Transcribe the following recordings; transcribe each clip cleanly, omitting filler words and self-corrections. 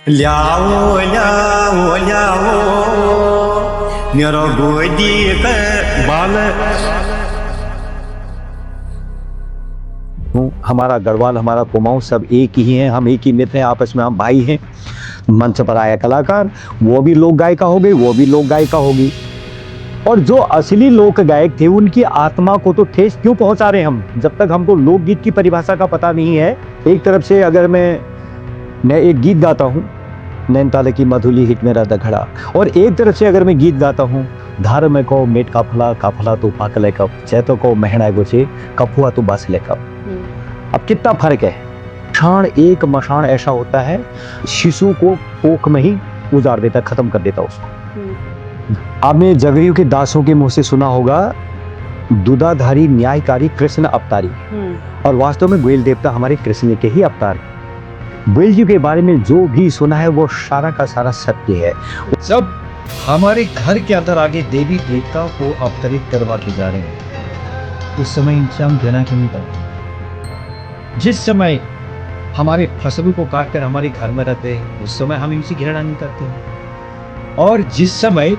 ल्याओ ल्याओ ल्याओ मेरो गोदी का बाल। हमारा गढ़वाल, हमारा कुमाऊं सब एक ही हैं, हम एक ही मित्र हैं, आपस में हम भाई हैं। मंच पर आया कलाकार, वो भी लोक गायिका हो गई, वो भी लोक गायिका होगी। और जो असली लोक गायक थे उनकी आत्मा को तो ठेस क्यों पहुंचा रहे हम, जब तक हमको लोकगीत की परिभाषा का पता नहीं है। एक तरफ से अगर मैं एक गीत गाता हूँ, नैनताल की मधुली हिट मेरा दखड़ा, और एक तरफ से अगर मैं गीत गाता हूँ, धार में को मेट काफला तो पाकले कप, चैतो को महना गोचे कफुआ तो बस ले कप। अब कितना फर्क है। मशाण, एक मशाण ऐसा होता है शिशु को कोख में ही उजाड़ देता, खत्म कर देता उसको। आपने जगरियों के दासों के मुंह से सुना होगा, दुधाधारी न्यायकारी कृष्ण अवतारी, और वास्तव में गोयल देवता हमारे कृष्ण के ही अवतार। गोयल जी के बारे में जो भी सुना है वो सारा का सारा सत्य है। जब हमारे घर के अंदर आगे देवी देवताओं को अवतरित करवा के जा रहे हैं, उस समय इनसे हम घृणा क्यों नहीं करते? जिस समय हमारे फसलों को काटकर हमारे घर में रहते हैं, उस समय हम इनसे घृणा नहीं करते। और जिस समय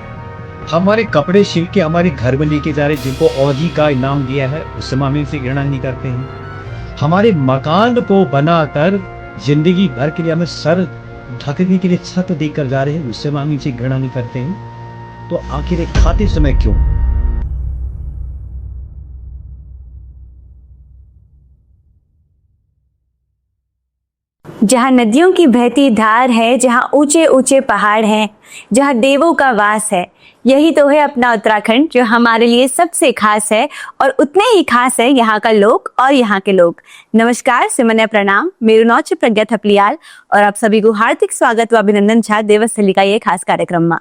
हमारे कपड़े सिल के हमारे घर में लेके जा रहे, जिनको औधी का इनाम दिया है, उस समय हम इनसे घृणा नहीं करते हैं। हमारे मकान को बनाकर जिंदगी भर के लिए हमें सर ढकने के लिए छत देकर जा रहे हैं, उस समय हम इनसे घृणा नहीं करते हैं। तो आखिर ये खाते समय क्यों? जहाँ नदियों की बहती धार है, जहाँ ऊंचे ऊंचे पहाड़ हैं, जहाँ देवों का वास है, यही तो है अपना उत्तराखंड, जो हमारे लिए सबसे खास है। और उतने ही खास है यहाँ का लोक और यहाँ के लोग। नमस्कार, सिमन्या प्रणाम, मेरू नाम छे प्रज्ञा थपलियाल और आप सभी को हार्दिक स्वागत व अभिनंदन छा देवस्थली का ये खास कार्यक्रम में।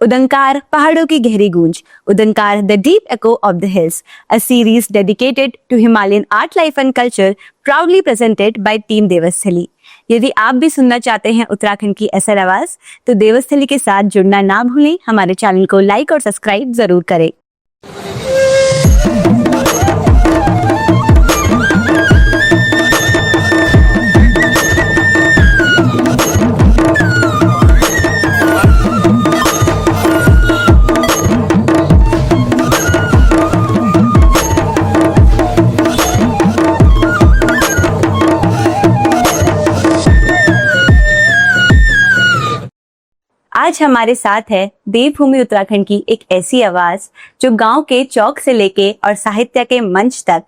उदंकार, पहाड़ों की गहरी गूंज, Udankar the deep echo of the hills, a series dedicated to Himalayan art, life and culture, proudly presented by team Devsthali. यदि आप भी सुनना चाहते हैं उत्तराखंड की असल आवाज, तो देवस्थली के साथ जुड़ना ना भूलें। हमारे चैनल को लाइक और सब्सक्राइब जरूर करें। आज हमारे साथ है देवभूमि उत्तराखंड की एक ऐसी आवाज जो गांव के चौक से लेके और साहित्य के मंच तक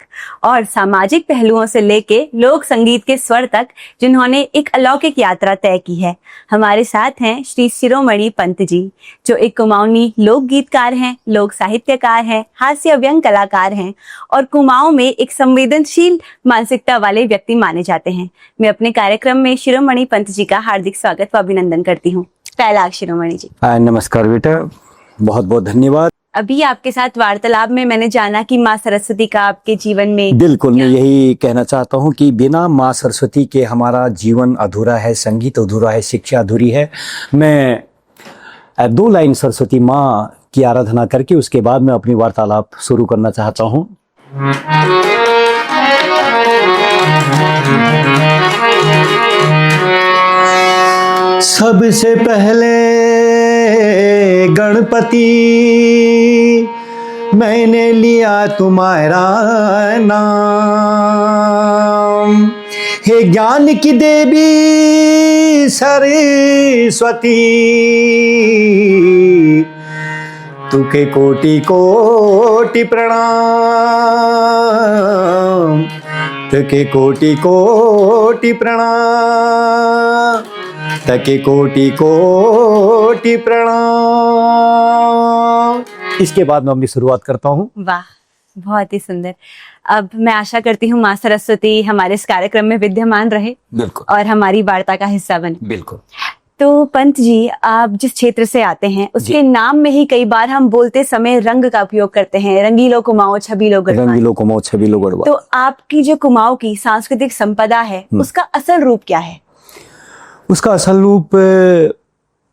और सामाजिक पहलुओं से लेके लोक संगीत के स्वर तक जिन्होंने एक अलौकिक यात्रा तय की है। हमारे साथ हैं श्री शिरोमणि पंत जी, जो एक कुमाऊनी लोक गीतकार हैं, लोक साहित्यकार हैं, हास्य व्यंग कलाकार हैं और कुमाऊं में एक संवेदनशील मानसिकता वाले व्यक्ति माने जाते हैं। मैं अपने कार्यक्रम में शिरोमणि पंत जी का हार्दिक स्वागत व अभिनंदन करती हूँ। पहला शिरोमणि जी, नमस्कार बेटा, बहुत बहुत धन्यवाद। अभी आपके साथ वार्तालाप में मैंने जाना कि माँ सरस्वती का आपके जीवन में, बिल्कुल मैं यही कहना चाहता हूँ कि बिना माँ सरस्वती के हमारा जीवन अधूरा है, संगीत अधूरा है, शिक्षा अधूरी है। मैं 2 लाइन सरस्वती माँ की आराधना करके उसके बाद मैं अपनी वार्तालाप शुरू करना चाहता हूँ। सबसे पहले गणपति मैंने लिया तुम्हारा नाम, हे ज्ञान की देवी सरस्वती, तुके कोटि कोटि प्रणाम, तुके कोटि कोटि प्रणाम, तके कोटि कोटि प्रणाम। इसके बाद मैं अपनी शुरुआत करता हूँ। वाह, बहुत ही सुंदर। अब मैं आशा करती हूँ माँ सरस्वती हमारे इस कार्यक्रम में विद्यमान रहे, बिल्कुल, और हमारी वार्ता का हिस्सा बने। बिल्कुल। तो पंत जी, आप जिस क्षेत्र से आते हैं उसके नाम में ही कई बार हम बोलते समय रंग का उपयोग करते हैं, रंगीलो कुमाऊं छबीलो गढ़वाल। रंगीलो कुमाऊं छबीलो गढ़वाल। तो आपकी जो कुमाऊं की सांस्कृतिक संपदा है, उसका असल रूप क्या है? उसका असल रूप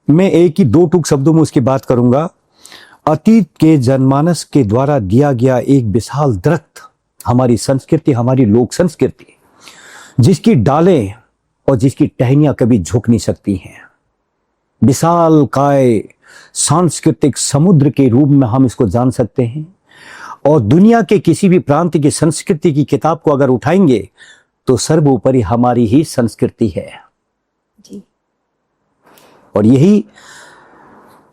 मैं एक ही 2 टूक शब्दों में उसकी बात करूंगा। अतीत के जनमानस के द्वारा दिया गया एक विशाल दरख्त हमारी संस्कृति, हमारी लोक संस्कृति, जिसकी डालें और जिसकी टहनियां कभी झुक नहीं सकती हैं। विशाल काय सांस्कृतिक समुद्र के रूप में हम इसको जान सकते हैं। और दुनिया के किसी भी प्रांत की संस्कृति की किताब को अगर उठाएंगे तो सर्वोपरि हमारी ही संस्कृति है जी। और यही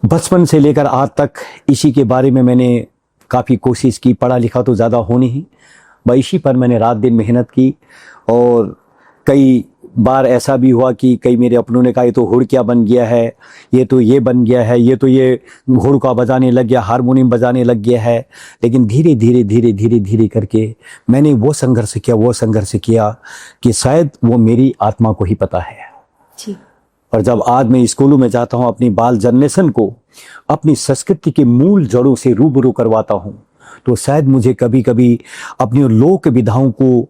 बचपन से लेकर आज तक इसी के बारे में मैंने काफ़ी कोशिश की। पढ़ा लिखा तो ज़्यादा हो नहीं, बस इसी पर मैंने रात दिन मेहनत की। और कई बार ऐसा भी हुआ कि कई मेरे अपनों ने कहा ये तो हुड़किया बन गया है, ये तो ये बन गया है, ये तो ये हुड़का बजाने लग गया, हारमोनियम बजाने लग गया है। लेकिन धीरे धीरे धीरे धीरे धीरे करके मैंने वो संघर्ष किया कि शायद वो मेरी आत्मा को ही पता है। जी। और जब आज मैं स्कूलों में जाता हूँ, अपनी बाल जनरेशन को अपनी संस्कृति के मूल जड़ों से रूबरू करवाता हूँ, तो शायद मुझे कभी कभी अपनी लोक विधाओं को,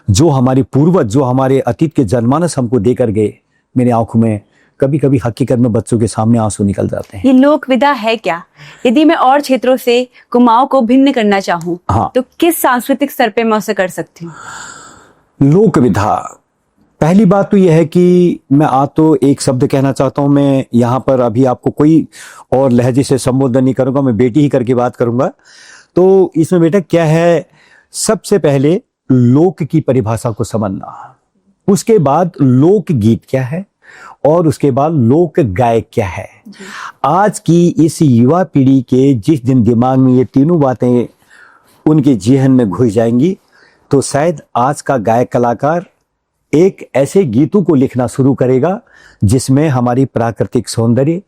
जो हमारे पूर्वज, जो हमारे अतीत के जनमानस हमको देकर गए, मेरी आंखों में कभी कभी हकीकत में बच्चों के सामने आंसू निकल जाते हैं। ये लोक विधा है क्या? यदि मैं और क्षेत्रों से कुमाऊं को भिन्न करना चाहूँ, हाँ। तो किस सांस्कृतिक स्तर पे मैं उसे कर सकती हूँ? लोक विधा, पहली बात तो यह है कि मैं आज तो एक शब्द कहना चाहता हूं। मैं यहाँ पर अभी आपको कोई और लहजे से संबोधन नहीं करूंगा, मैं बेटी ही करके बात करूंगा। तो इसमें बेटा क्या है, सबसे पहले लोक की परिभाषा को समझना, उसके बाद लोक गीत क्या है, और उसके बाद लोक गायक क्या है। आज की इस युवा पीढ़ी के जिस दिन दिमाग में ये तीनों बातें उनके जेहन में घुस जाएंगी, तो शायद आज का गायक कलाकार एक ऐसे गीतों को लिखना शुरू करेगा जिसमें हमारी प्राकृतिक सौंदर्य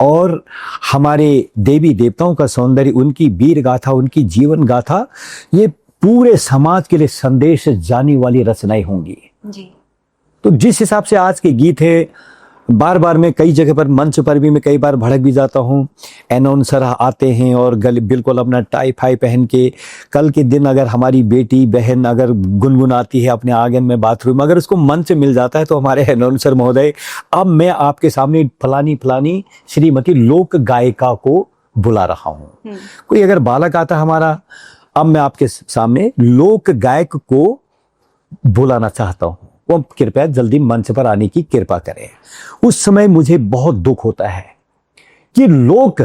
और हमारे देवी देवताओं का सौंदर्य, उनकी वीर गाथा, उनकी जीवन गाथा, ये पूरे समाज के लिए संदेश जाने वाली रचनाएं होंगी जी। तो जिस हिसाब से आज के गीत है, बार बार मैं कई जगह पर मंच पर भी मैं कई बार भड़क भी जाता हूँ। अनाउंसर आते हैं और गले बिल्कुल अपना टाई फाई पहन के, कल के दिन अगर हमारी बेटी बहन अगर गुनगुनाती है अपने आंगन में बाथरूम, अगर उसको मंच मिल जाता है तो हमारे अनाउंसर महोदय, अब मैं आपके सामने फलानी फलानी श्रीमती लोक गायिका को बुला रहा हूँ। कोई अगर बालक आता हमारा, अब मैं आपके सामने लोक गायक को बुलाना चाहता हूँ, वो कृपया जल्दी मंच पर आने की कृपा करें। उस समय मुझे बहुत दुख होता है कि लोक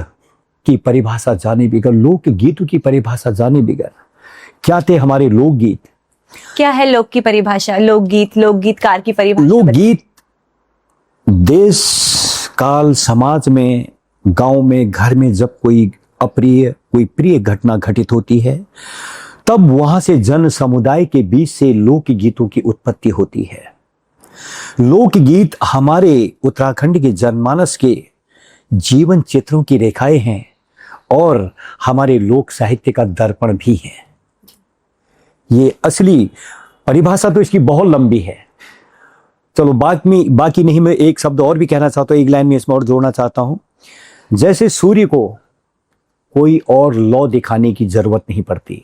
की परिभाषा जाने बगैर, लोक गीतों की परिभाषा जाने बगैर, क्या थे हमारे लोकगीत? क्या है लोक की परिभाषा? लोकगीत, लोकगीतकार की परिभाषा? लोकगीत देश काल समाज में, गांव में, घर में जब कोई अप्रिय, कोई प्रिय घटना घटित होती है, तब वहां से जन समुदाय के बीच से लोकगीतों की उत्पत्ति होती है। लोकगीत हमारे उत्तराखंड के जनमानस के जीवन चित्रों की रेखाएं हैं और हमारे लोक साहित्य का दर्पण भी है। ये असली परिभाषा तो इसकी बहुत लंबी है। चलो बाकी नहीं, मैं एक शब्द और भी कहना चाहता हूं, एक लाइन में इसमें और जोड़ना चाहता हूं। जैसे सूर्य को कोई और लौ दिखाने की जरूरत नहीं पड़ती,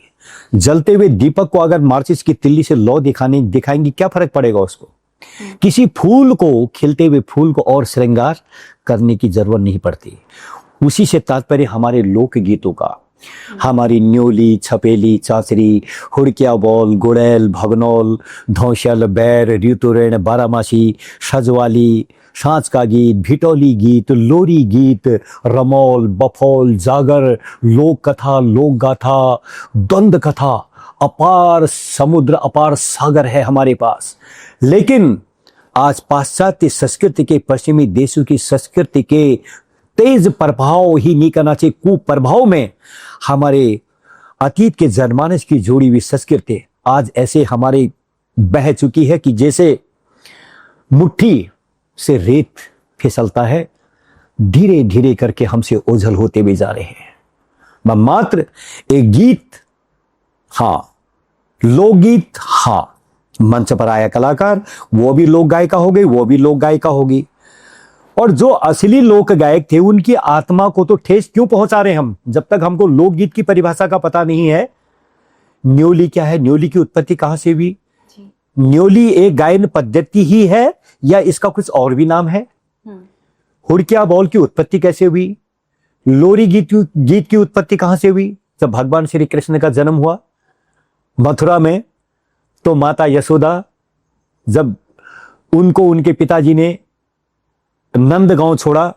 जलते हुए दीपक को अगर माचिस की तिल्ली से लौ दिखाएंगी, क्या फर्क पड़ेगा उसको? किसी फूल को, खिलते हुए फूल को और श्रृंगार करने की जरूरत नहीं पड़ती। उसी से तात्पर्य हमारे लोक गीतों का, हमारी न्योली, छपेली, चाचरी, हुड़किया बॉल, गुड़ैल, भगनौल, धौसल, बैर, ऋतुरेण, बारामासी, सजवाली, सांच का गीत, भिटौली गीत, लोरी गीत, रमौल, बफौल, जागर, लोक कथा, लोक गाथा, द्वंद्व कथा, अपार समुद्र, अपार सागर है हमारे पास। लेकिन आज पाश्चात्य संस्कृति के, पश्चिमी देशों की संस्कृति के तेज प्रभाव ही नहीं करना चाहिए, कुप्रभाव में हमारे अतीत के जनमानस की जोड़ी हुई संस्कृति आज ऐसे हमारे बह चुकी है कि जैसे मुट्ठी से रेत फिसलता है, धीरे धीरे करके हमसे ओझल होते भी जा रहे हैं। मैं मात्र एक गीत, हाँ, लोकगीत, हाँ, मंच पर आया कलाकार, वो भी लोक गायिका हो गई, वो भी लोक गायिका होगी। और जो असली लोक गायक थे, उनकी आत्मा को तो ठेस क्यों पहुंचा रहे हम, जब तक हमको लोकगीत की परिभाषा का पता नहीं है। न्योली क्या है, न्योली की उत्पत्ति कहां से हुई? न्योली एक गायन पद्धति ही है या इसका कुछ और भी नाम है? हुड़किया बॉल की उत्पत्ति कैसे हुई? लोरी गीत की उत्पत्ति कहां से हुई? जब भगवान श्री कृष्ण का जन्म हुआ मथुरा में, तो माता यशोदा, जब उनको उनके पिताजी ने नंद गांव छोड़ा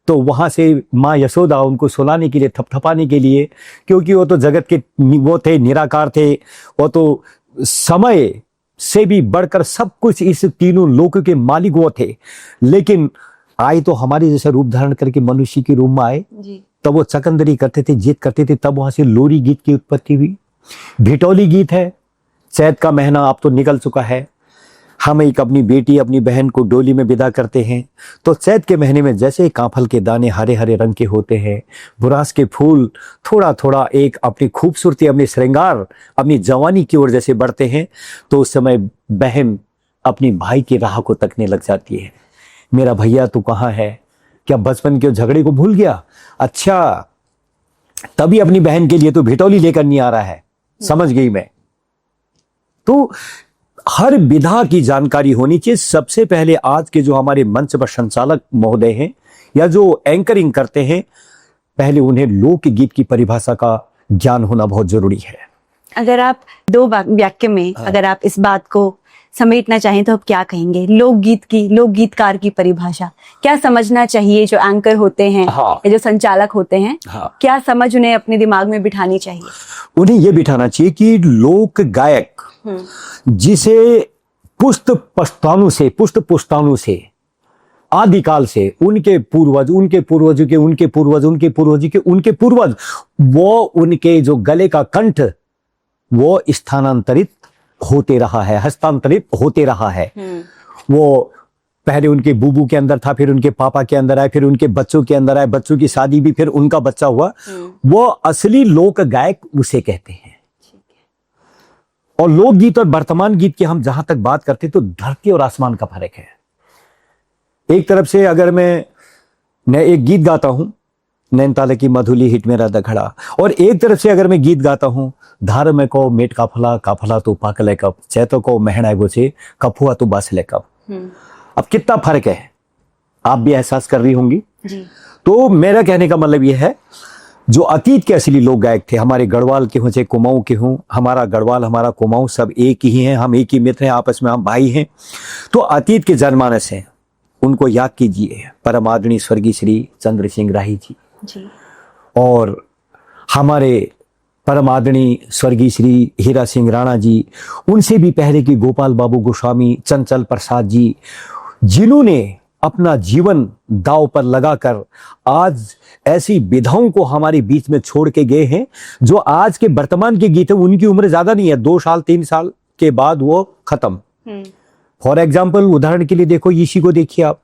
तो वहां से माँ यशोदा उनको सुलाने के लिए, थपथपाने के लिए, क्योंकि वो तो जगत के वो थे, निराकार थे, वो तो समय से भी बढ़कर सब कुछ, इस तीनों लोक के मालिक वो थे। लेकिन आए तो हमारे जैसा रूप धारण करके मनुष्य के रूप में आए, तब वो चकंदरी करते थे, जिद करते थे, तब वहां से लोरी गीत की उत्पत्ति हुई। भिटौली गीत है, चैत का महीना अब तो निकल चुका है, हम एक अपनी बेटी, अपनी बहन को डोली में विदा करते हैं, तो चैत के महीने में जैसे कांफल के दाने हरे हरे रंग के होते हैं, बुरास के फूल थोड़ा थोड़ा एक अपनी खूबसूरती, अपनी श्रृंगार, अपनी जवानी की ओर जैसे बढ़ते हैं, तो उस समय बहन अपनी भाई की राह को तकने लग जाती है। मेरा भैया तू कहाँ है, क्या बचपन के झगड़े को भूल गया? अच्छा, तभी अपनी बहन के लिए तो भिटौली लेकर नहीं आ रहा है, समझ गई मैं। तो हर विधा की जानकारी होनी चाहिए। सबसे पहले आज के जो हमारे मंच पर संचालक महोदय हैं या जो एंकरिंग करते हैं, पहले उन्हें लोकगीत की परिभाषा का ज्ञान होना बहुत जरूरी है। अगर आप दो वाक्य में अगर आप इस बात को समेटना चाहें तो आप क्या कहेंगे? लोकगीत की, लोकगीतकार की परिभाषा क्या समझना चाहिए? जो एंकर होते हैं या जो संचालक होते हैं, क्या समझ उन्हें अपने दिमाग में बिठानी चाहिए? उन्हें यह बिठाना चाहिए कि लोक गायक जिसे पुष्ट पुष्टानु से आदिकाल से उनके पूर्वज, उनके पूर्वजों के उनके पूर्वज, उनके पूर्वजों के उनके पूर्वज, वो उनके जो गले का कंठ वो स्थानांतरित होते रहा है, हस्तांतरित होते रहा है। वो पहले उनके बूबू के अंदर था, फिर उनके पापा के अंदर आए, फिर उनके बच्चों के अंदर आए, बच्चों की शादी भी, फिर उनका बच्चा हुआ। वो असली लोक गायक उसे कहते हैं। और लोकगीत और वर्तमान गीत की हम जहां तक बात करते हैं तो धरती और आसमान का फर्क है। एक तरफ से अगर मैं एक गीत गाता हूं, नैनताल की मधुली हिट मेरा दखड़ा, और एक तरफ से अगर मैं गीत गाता हूं, धार में को मेट काफला तो पाकले कब, चैतो को महना गोचे कफुआ तो बासले कब। अब कितना फर्क है, आप भी एहसास कर रही होंगी जी। तो मेरा कहने का मतलब यह है, जो अतीत के असली लोक गायक थे, हमारे गढ़वाल के हों चाहे कुमाऊं के हों, हमारा गढ़वाल हमारा कुमाऊं सब एक ही हैं, हम एक ही मित्र हैं, आपस में हम भाई हैं। तो अतीत के जनमानस हैं, उनको याद कीजिए, परम आदरणीय स्वर्गीय श्री चंद्र सिंह राही जी। और हमारे परम आदरणीय स्वर्गीय श्री हीरा सिंह राणा जी, उनसे भी पहले की गोपाल बाबू गोस्वामी, चंचल प्रसाद जी, जिन्होंने अपना जीवन दांव पर लगाकर आज ऐसी विधाओं को हमारे बीच में छोड़ के गए हैं, जो आज के वर्तमान के गीत हैं, उनकी उम्र ज्यादा नहीं है, 2 साल 3 साल के बाद वो खत्म। फॉर एग्जाम्पल, उदाहरण के लिए देखो, इसी को देखिए आप,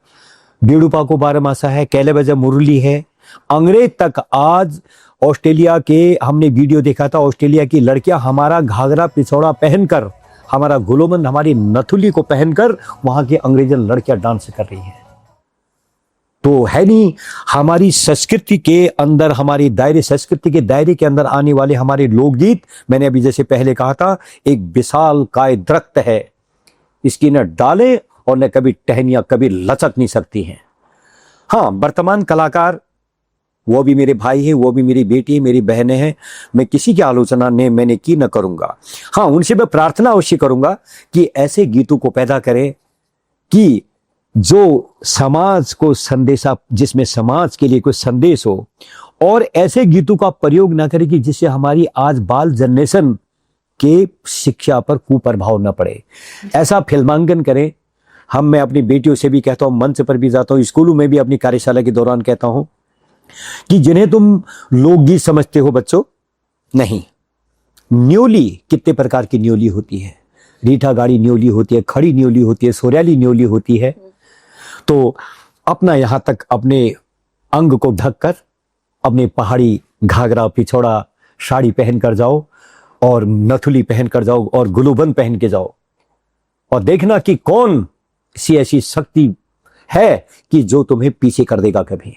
बेड़ूपा को 12 मासा है, कैले बजा मुरली है, अंग्रेज तक। आज ऑस्ट्रेलिया के हमने वीडियो देखा था, ऑस्ट्रेलिया की लड़कियां हमारा घाघरा पिछौड़ा पहनकर, हमारा गुलोबंद, हमारी नथुली को पहनकर वहां की अंग्रेजन लड़कियां डांस कर रही हैं। तो है नहीं, हमारी संस्कृति के अंदर, हमारी संस्कृति के दायरे के अंदर आने वाले हमारे लोकगीत, मैंने अभी जैसे पहले कहा था, एक विशाल काय दरख्त है, इसकी न डाले और न कभी टहनियां कभी लचक नहीं सकती हैं। हाँ, वर्तमान कलाकार वो भी मेरे भाई हैं, वो भी मेरी बेटी, मेरी बहनें हैं, मैं किसी की आलोचना ने मैंने की न करूंगा। हाँ, उनसे मैं प्रार्थना अवश्य करूंगा कि ऐसे गीतों को पैदा करें कि जो समाज को संदेशा, जिसमें समाज के लिए कोई संदेश हो, और ऐसे गीतों का प्रयोग ना करें कि जिससे हमारी आज बाल जनरेशन के शिक्षा पर कुप्रभाव न पड़े। ऐसा फिल्मांकन करें। मैं अपनी बेटियों से भी कहता हूं, मंच पर भी जाता हूं, स्कूलों में भी अपनी कार्यशाला के दौरान कहता हूं कि जिन्हें तुम लोकगीत समझते हो बच्चों, नहीं, न्योली कितने प्रकार की न्योली होती है, रीठा गाड़ी न्योली होती है, खड़ी न्योली होती है, सोरियाली न्योली होती है। तो अपना यहां तक अपने अंग को ढककर अपने पहाड़ी घाघरा पिछौड़ा साड़ी पहन कर जाओ, और नथुली पहन कर जाओ, और गुलूबंद पहन के जाओ, और देखना कि कौन सी ऐसी शक्ति है कि जो तुम्हें पीछे कर देगा कभी।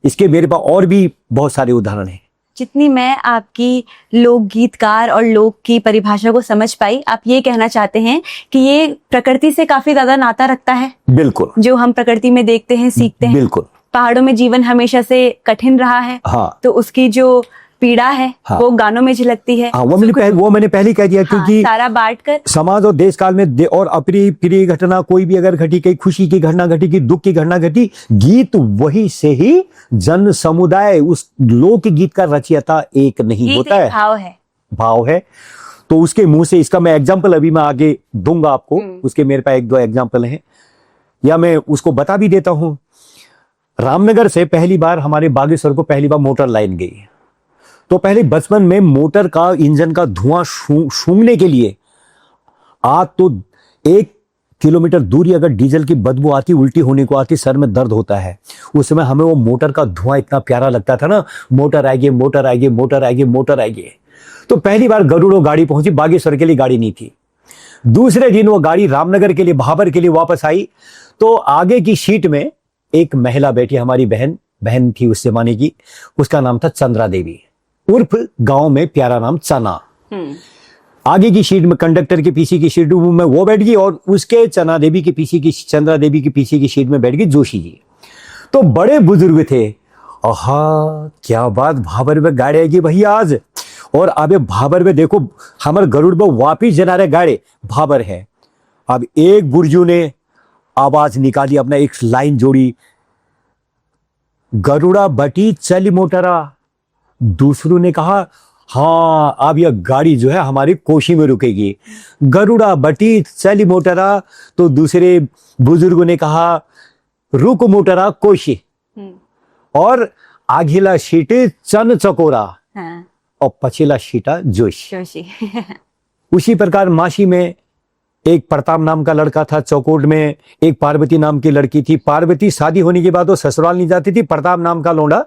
इसके मेरे पास और भी बहुत सारे उदाहरण हैं। जितनी मैं आपकी लोकगीतकार और लोक की परिभाषा को समझ पाई, आप ये कहना चाहते हैं कि ये प्रकृति से काफी ज्यादा नाता रखता है। बिल्कुल, जो हम प्रकृति में देखते हैं, सीखते हैं। बिल्कुल, पहाड़ों में जीवन हमेशा से कठिन रहा है। हाँ। तो उसकी जो पीड़ा है हाँ। वो गानों में झलकती है। हाँ, वो मैंने पहले कह दिया, हाँ, क्योंकि सारा बांट कर समाज और देश काल में और अप्रिय प्रिय घटना कोई भी अगर घटी, कहीं खुशी की घटना घटी, की दुख की घटना घटी, गीत वही से ही जन समुदाय, उस लोक गीत का रचयिता एक नहीं गीत होता एक है, भाव है। तो उसके मुंह से इसका मैं एग्जाम्पल अभी मैं आगे दूंगा आपको, उसके मेरे पास 1-2 एग्जाम्पल हैं, या मैं उसको बता भी देता हूं। रामनगर से पहली बार हमारे बागेश्वर को पहली बार मोटर लाइन गई, तो पहले बचपन में मोटर का इंजन का धुआं सूंघने के लिए आज तो 1 किलोमीटर दूरी अगर डीजल की बदबू आती, उल्टी होने को आती, सर में दर्द होता है। उस समय हमें वो मोटर का धुआं इतना प्यारा लगता था ना, मोटर आएगी, मोटर आएगी, मोटर आएगी, मोटर आएगी। तो पहली बार गरुड़ो गाड़ी पहुंची, बागेश्वर के लिए गाड़ी नहीं थी। दूसरे दिन वो गाड़ी रामनगर के लिए, भाबर के लिए वापस आई, तो आगे की सीट में एक महिला बैठी, हमारी बहन थी उस जमाने की, उसका नाम था चंद्रा देवी, उर्फ गांव में प्यारा नाम चना। आगे की सीट में कंडक्टर के पीछे की सीट में वो बैठ गई, और उसके चंद्रा देवी के पीछे की सीट में बैठ गई जोशी जी। तो बड़े बुजुर्ग थे, आहा क्या बात, भाबर में गाड़ी आएगी भैया आज, और अब भाबर में देखो हमारे गरुड़ में वापिस जना रहे गाड़ी, भाबर है। अब एक बुर्जू ने आवाज निकाली, अपना एक लाइन जोड़ी, गरुड़ा बटी चली मोटरा। दूसरों ने कहा हाँ अब यह गाड़ी जो है हमारी कोशी में रुकेगी, गरुड़ा बटी चली मोटरा। तो दूसरे बुजुर्गों ने कहा रुक मोटरा कोशी, और आगिला शीटे चन चकोरा, हाँ। और पछिला शीटा जोशी। जोशी। उसी प्रकार मासी में एक प्रताप नाम का लड़का था, चौकोट में एक पार्वती नाम की लड़की थी। पार्वती शादी होने के बाद वो ससुराल नहीं जाती थी, प्रताप नाम का लौंडा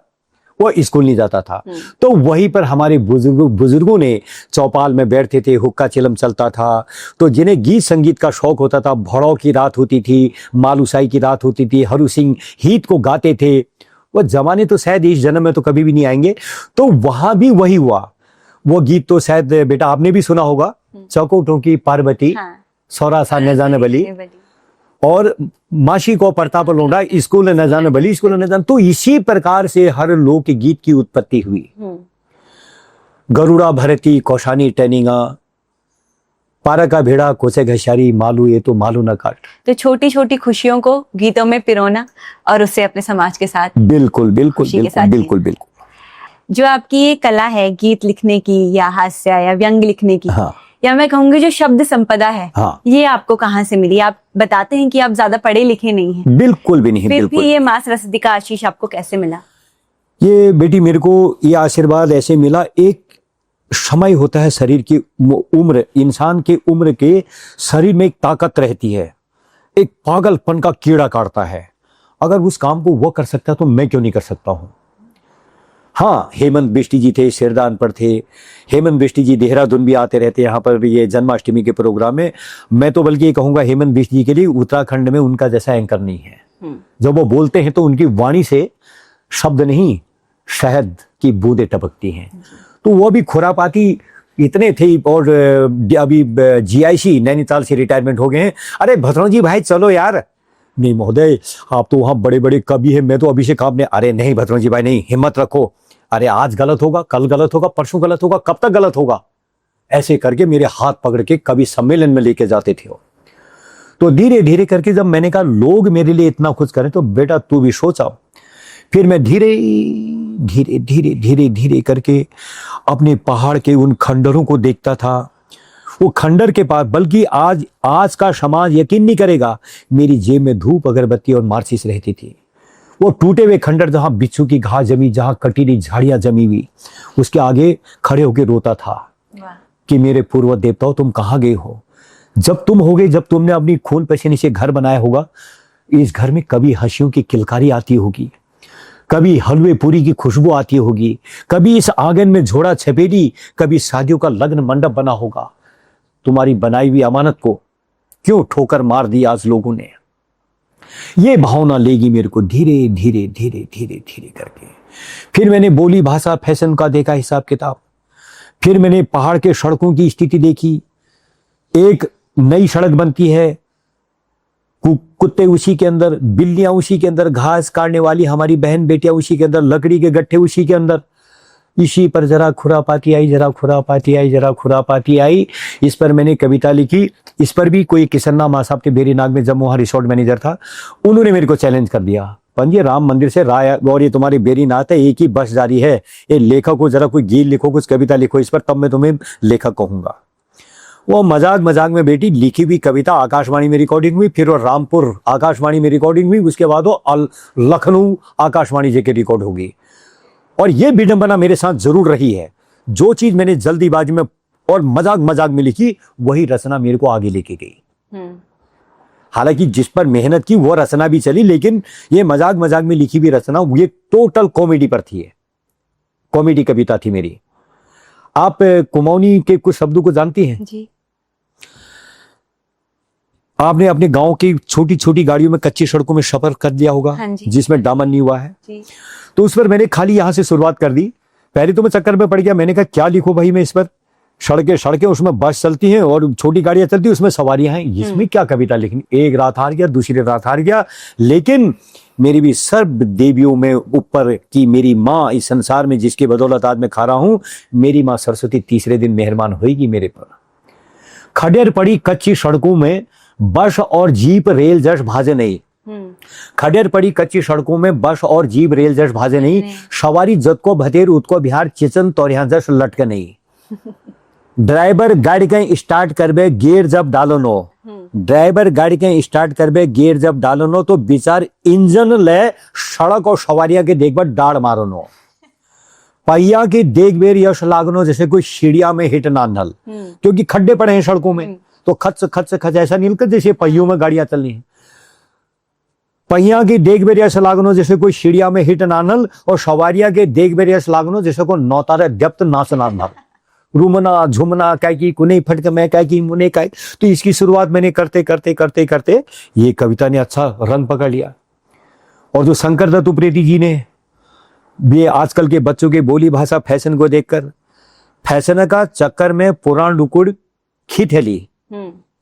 वो स्कूल नहीं जाता था। तो वहीं पर हमारे बुजुर्गों ने चौपाल में बैठते थे, हुक्का चिलम चलता था। तो जिन्हें गीत संगीत का शौक होता था, भड़ौ की रात होती थी, मालूसाई की रात होती थी, हरू सिंह हित को गाते थे। वो जमाने तो शायद इस जन्म में तो कभी भी नहीं आएंगे। तो वहां भी वही हुआ। वो गीत तो शायद बेटा आपने भी सुना होगा, चौकोटों की पार्वती, हाँ। सौरा सा न जाने बली, और माशी को प्रताप लौंडा, स्कूल न जाने बली, स्कूल न जाने। तो इसी प्रकार से हर लोक गीत की उत्पत्ति हुई। गरुड़ा भरती कौशानी टैनिंगा, पारा का भेड़ा कोसे घशारी, मालू ये तो मालू न काट। तो छोटी छोटी खुशियों को गीतों में पिरोना और उससे अपने समाज के साथ बिल्कुल बिल्कुल खुशी के बिल्कुल साथ बिल्कुल बिल्कुल। जो आपकी ये कला है गीत लिखने की या हास्य या व्यंग लिखने की, हाँ। या मैं कहूंगी जो शब्द संपदा है, हाँ। ये आपको कहाँ से मिली? आप बताते हैं कि आप ज्यादा पढ़े लिखे नहीं हैं, बिल्कुल भी नहीं। फिर बिल्कुल भी ये मास रसदी का आशीष आपको कैसे मिला? ये बेटी मेरे को ये आशीर्वाद ऐसे मिला, एक समय होता है शरीर की उम्र, इंसान के उम्र के शरीर में एक ताकत रहती है, एक पागलपन का कीड़ा काटता है। अगर उस काम को वो कर सकता है तो मैं क्यों नहीं कर सकता हूं। हाँ, हेमंत बिष्टी जी थे, सिरदान पर थे। हेमंत बिष्टी जी देहरादून भी आते रहते हैं यहाँ पर ये जन्माष्टमी के प्रोग्राम में। मैं तो बल्कि ये कहूंगा हेमंत बिष्टी जी के लिए उत्तराखंड में उनका जैसा एंकर नहीं है। जब वो बोलते हैं तो उनकी वाणी से शब्द नहीं, शहद की बूंदें टपकती हैं। तो वो भी खुरापाती इतने थे, और अभी जीआईसी नैनीताल से रिटायरमेंट हो गए हैं। अरे भद्रों जी भाई चलो यार, नहीं महोदय आप तो वहां बड़े बड़े कवि हैं, मैं तो अभिषेक आपने, अरे नहीं भद्रों जी भाई नहीं, हिम्मत रखो, अरे आज गलत होगा, कल गलत होगा, परसों गलत होगा, कब तक गलत होगा, ऐसे करके मेरे हाथ पकड़ के कवि सम्मेलन में लेके जाते थे। तो धीरे धीरे करके जब मैंने कहा लोग मेरे लिए इतना कुछ करें तो बेटा तू भी सोचाओ। फिर मैं धीरे धीरे धीरे धीरे धीरे करके अपने पहाड़ के उन खंडरों को देखता था। वो खंडर के पास, बल्कि आज का समाज यकीन नहीं करेगा, मेरी जेब में धूप अगरबत्ती और माचिस रहती थी। वो टूटे हुए खंडर जहां बिच्छू की घास जमी, जहां कटीली झाड़ियां जमी हुई, उसके आगे खड़े होकर रोता था कि मेरे पूर्व देवताओं तुम कहां गए हो? जब तुम होगे, जब तुमने अपनी खून पसीने से घर बनाया होगा, इस घर में कभी हंसियों की किलकारी आती होगी, कभी हलवे पूरी की खुशबू आती होगी, कभी इस आंगन में झोड़ा छपेली, कभी शादियों का लग्न मंडप बना होगा। तुम्हारी बनाई हुई अमानत को क्यों ठोकर मार दी आज लोगों ने? ये भावना लेगी मेरे को धीरे धीरे धीरे धीरे धीरे करके। फिर मैंने बोली भाषा फैशन का देखा हिसाब किताब। फिर मैंने पहाड़ के सड़कों की स्थिति देखी। एक नई सड़क बनती है, कुत्ते उसी के अंदर, बिल्लियां उसी के अंदर, घास काटने वाली हमारी बहन बेटियां उसी के अंदर, लकड़ी के गट्ठे उसी के अंदर। इसी पर जरा खुरापाती आई, जरा खुरापाती आई, जरा खुरापाती आई। इस पर मैंने कविता लिखी। इस पर भी कोई किसन्ना माँ साहब थे बेरीनाग में, जब वहाँ रिसोर्ट मैनेजर था, उन्होंने मेरे को चैलेंज कर दिया, पंजे राम मंदिर से राय और ये तुम्हारे बेरीनाथ है, एक ही बस जारी है, ये लेखक को जरा कोई गीत लिखो, कुछ कविता लिखो इस पर, तब मैं तुम्हें लेखक कहूंगा। वो मजाक मजाक में बेटी लिखी हुई कविता आकाशवाणी में रिकॉर्डिंग हुई, फिर वो रामपुर आकाशवाणी में रिकॉर्डिंग हुई, उसके बाद वो लखनऊ आकाशवाणी जी के रिकॉर्ड होगी। और ये विडंबना मेरे साथ जरूर रही है, जो चीज मैंने जल्दीबाजी में और मजाक मजाक में लिखी, वही रचना मेरे को आगे लेके गई। हालांकि जिस पर मेहनत की वो रचना भी चली, लेकिन ये मजाक मजाक में लिखी हुई रचना ये टोटल कॉमेडी पर थी, कॉमेडी कविता थी मेरी। आप कुमाऊनी के कुछ शब्दों को जानती हैं जी। आपने अपने गांव की छोटी छोटी गाड़ियों में कच्ची सड़कों में सफर कर दिया होगा, हाँ जी। जिसमें डामर नहीं हुआ है जी। तो उस पर मैंने खाली यहां से शुरुआत कर दी। पहले तो मैं चक्कर में पड़ गया, मैंने कहा क्या लिखो भाई मैं इस पर, सड़कें उसमें बस चलती हैं और छोटी गाड़ियां चलती हैं, उसमें सवारियां हैं, इसमें क्या कविता लिखनी। एक रात हार गया, दूसरी रात हार गया, लेकिन मेरी भी सर्व देवियों में ऊपर की मेरी माँ इस संसार में जिसकी बदौलत आज मैं खा रहा हूं, मेरी माँ सरस्वती तीसरे दिन मेहरबान होगी मेरे पर। खडेर पड़ी कच्ची सड़कों में बस और जीप रेल जश भाजे नहीं, खडेर पड़ी कच्ची सड़कों में बस और जीप रेल जश भाजे नहीं, सवारी जत को भतेर उतको बिहार चिचन तोरिया जश लटके नहीं। ड्राइवर गाड़ी के स्टार्ट करबे गियर जब डालो नो, ड्राइवर गाड़ी के स्टार्ट करबे गियर जब डालो नो, तो विचार इंजन ले सड़क और सवारियां के देखभर डाड़ मारो नो, पहिया के देख बेर यश लागनो जैसे कोई सीढ़िया में हिट ना नल, क्योंकि खड्डे पड़े हैं सड़कों में, तो खच खच खच ऐसा नहीं निकल जैसे पहियों में गाड़ियां चल रही हैं। पहिया की देख बेर यश लागनो जैसे कोई सीढ़िया में हिट ना नल, और सवारिया के देख बेर यश लागनो जैसे को नौतारे दप्त नाच ना नल, रूमना झुमना काय की कुने फटक मैं काय की मुने काय। तो इसकी शुरुआत मैंने करते करते करते करते ये कविता ने अच्छा रंग पकड़ लिया। और जो शंकर दत्त उप्रेती जी ने ये आजकल के बच्चों के बोली भाषा फैशन को देखकर, फैशन का चक्कर में पुराण रुकुड़ खिथेली,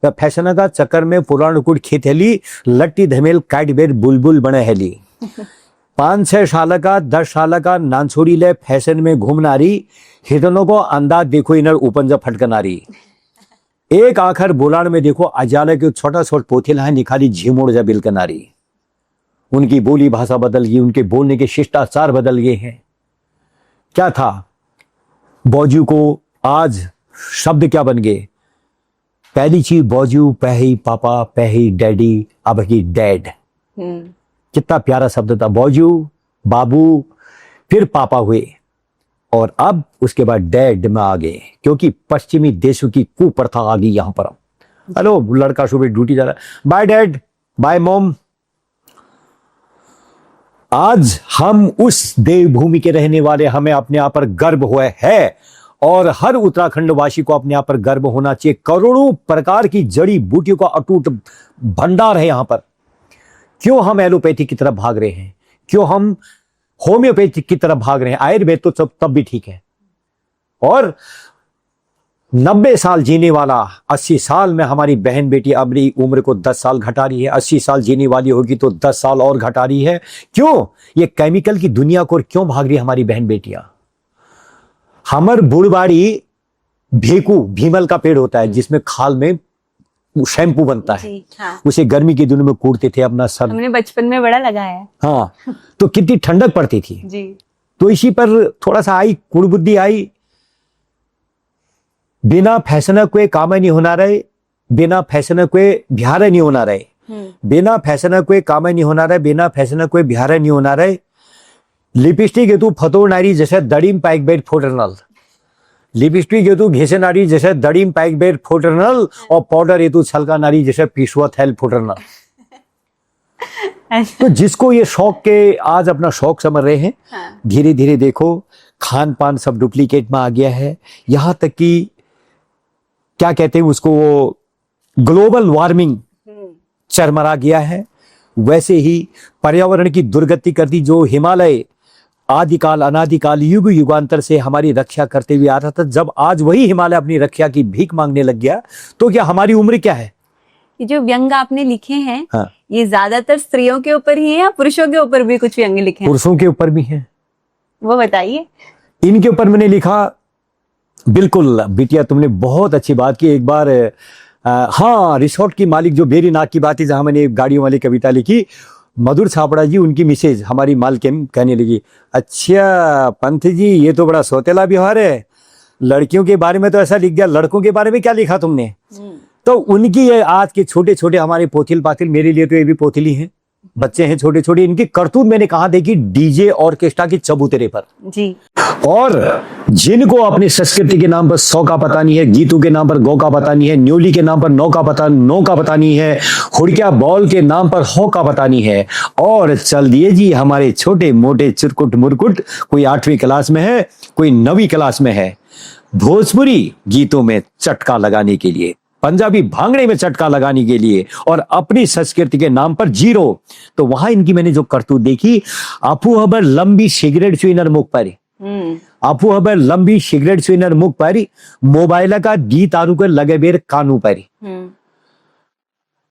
फैशन का चक्कर में पुराण रुकुड़ खिथेली, लट्टी धमेल काट बेर बुलबुल बने हेली। 5-6 साल का 10 साल का नानछोड़ी ले फैशन में घूमनारी, हिरनों को अंदाज देखो इनर उपंजा फटकनारी। एक आखिर बोलान में देखो अजाले के छोटा छोटा पोथेला है निखाली झिमोड़ जा बिलकनारी। उनकी बोली भाषा बदल गई, उनके बोलने के शिष्टाचार बदल गए हैं। क्या था बौजू को, आज शब्द क्या बन गए। पहली चीज बौजू, पहली पापा, पहली डैडी, अब की डैड। कितना प्यारा शब्द था, बौजू, बाबू, फिर पापा हुए, और अब उसके बाद डैड में आ गए, क्योंकि पश्चिमी देशों की कुप्रथा आ गई यहां पर। हेलो, लड़का सुबह ड्यूटी जा रहा है, बाय डैड, बाय मॉम। आज हम उस देवभूमि के रहने वाले, हमें अपने आप पर गर्व हुआ है, और हर उत्तराखंड वासी को अपने आप पर गर्व होना चाहिए। करोड़ों प्रकार की जड़ी बूटियों का अटूट भंडार है यहां पर। क्यों हम एलोपैथी की तरफ भाग रहे हैं, क्यों हम होम्योपैथी की तरफ भाग रहे हैं। आयुर्वेद तो तब भी ठीक है। और 90 साल जीने वाला 80 साल में हमारी बहन बेटी अपनी उम्र को 10 साल घटा रही है, 80 साल जीने वाली होगी तो 10 साल और घटा रही है। क्यों ये केमिकल की दुनिया को क्यों भाग रही है हमारी बहन बेटियां। हमर बुढ़बाड़ी भेकू, भीमल का पेड़ होता है जिसमें खाल में शैम्पू बनता है। हाँ। उसे गर्मी के दिनों में कूटते थे अपना सर, हमने बचपन में बड़ा लगाया है। हाँ, तो कितनी ठंडक पड़ती थी जी। तो इसी पर थोड़ा सा आई कुड़बुद्धि आई, बिना फैशन के काम नहीं होना रहे, बिना फैशन के बिहार नहीं होना रहे, बिना फैशन के काम नहीं होना रहे, बिना फैशन के बिहार नहीं होना रहे। लिपस्टिक हेतु फतोर नारी जैसे दड़ीम पाइक बेर फोटरनल, लिपस्टिक हेतु घिसे नारी जैसे दड़ीम पाइक बेर फोटरनल, और पाउडर हेतु छलका नारी जैसे पिशुआ थैल फोटरनल। तो जिसको ये शौक के आज अपना शौक समझ रहे हैं, धीरे धीरे देखो खान पान सब डुप्लीकेट में आ गया है। यहां तक कि क्या कहते हैं उसको, वो ग्लोबल वार्मिंग चरमरा गया है। वैसे ही पर्यावरण की दुर्गति कर दी। जो हिमालय आदिकाल अनादिकाल युग युगांतर से हमारी रक्षा करते हुए आ रहा था, जब आज वही हिमालय अपनी रक्षा की भीख मांगने लग गया, तो क्या हमारी उम्र क्या है। ये जो व्यंग आपने लिखे हैं, हाँ। ये ज्यादातर स्त्रियों के ऊपर ही है या पुरुषों के ऊपर भी कुछ व्यंग लिखे हैं? पुरुषों के ऊपर भी हैं। वो बताइए। इनके ऊपर मैंने लिखा, बिल्कुल बिटिया तुमने बहुत अच्छी बात की। एक बार हाँ, रिसोर्ट की मालिक जो बेरी नाग की बात थी, जहां मैंने गाड़ियों वाली कविता लिखी, मधुर छापड़ा जी उनकी मिसेज हमारी मालकिन कहने लगी, अच्छा पंथ जी ये तो बड़ा सौतेला व्यवहार है, लड़कियों के बारे में तो ऐसा लिख दिया, लड़कों के बारे में क्या लिखा तुमने। तो उनकी ये आज के छोटे छोटे हमारे पोथिल पातिल, मेरे लिए तो ये भी पोथिली हैं, बच्चे हैं छोटे छोटे, इनकी करतूत मैंने कहा देखी डीजे ऑर्केस्ट्रा की चबूतरे पर जी। और जिनको अपनी संस्कृति के नाम पर 100 का पता नहीं है, गीतों के नाम पर गौ का पता नहीं है, न्योली के नाम पर 9 का पता नहीं है, हुड़किया बॉल के नाम पर हो का पता नहीं है, और चल दिए जी हमारे छोटे मोटे चुरकुट मुरकुट, कोई 8वीं क्लास में है, कोई 9वीं क्लास में है, भोजपुरी गीतों में चटका लगाने के लिए, पंजाबी भांगड़े में चटका लगाने के लिए, और अपनी संस्कृति के नाम पर जीरो। तो वहां इनकी मैंने जो करतूत देखी, आपू हबर लंबी सिगरेट स्विनर मुख पर, आपू हबर लंबी सिगरेट स्विनर मुख पर, मोबाइल का गीत आरू कर लगे बेर कानू पर,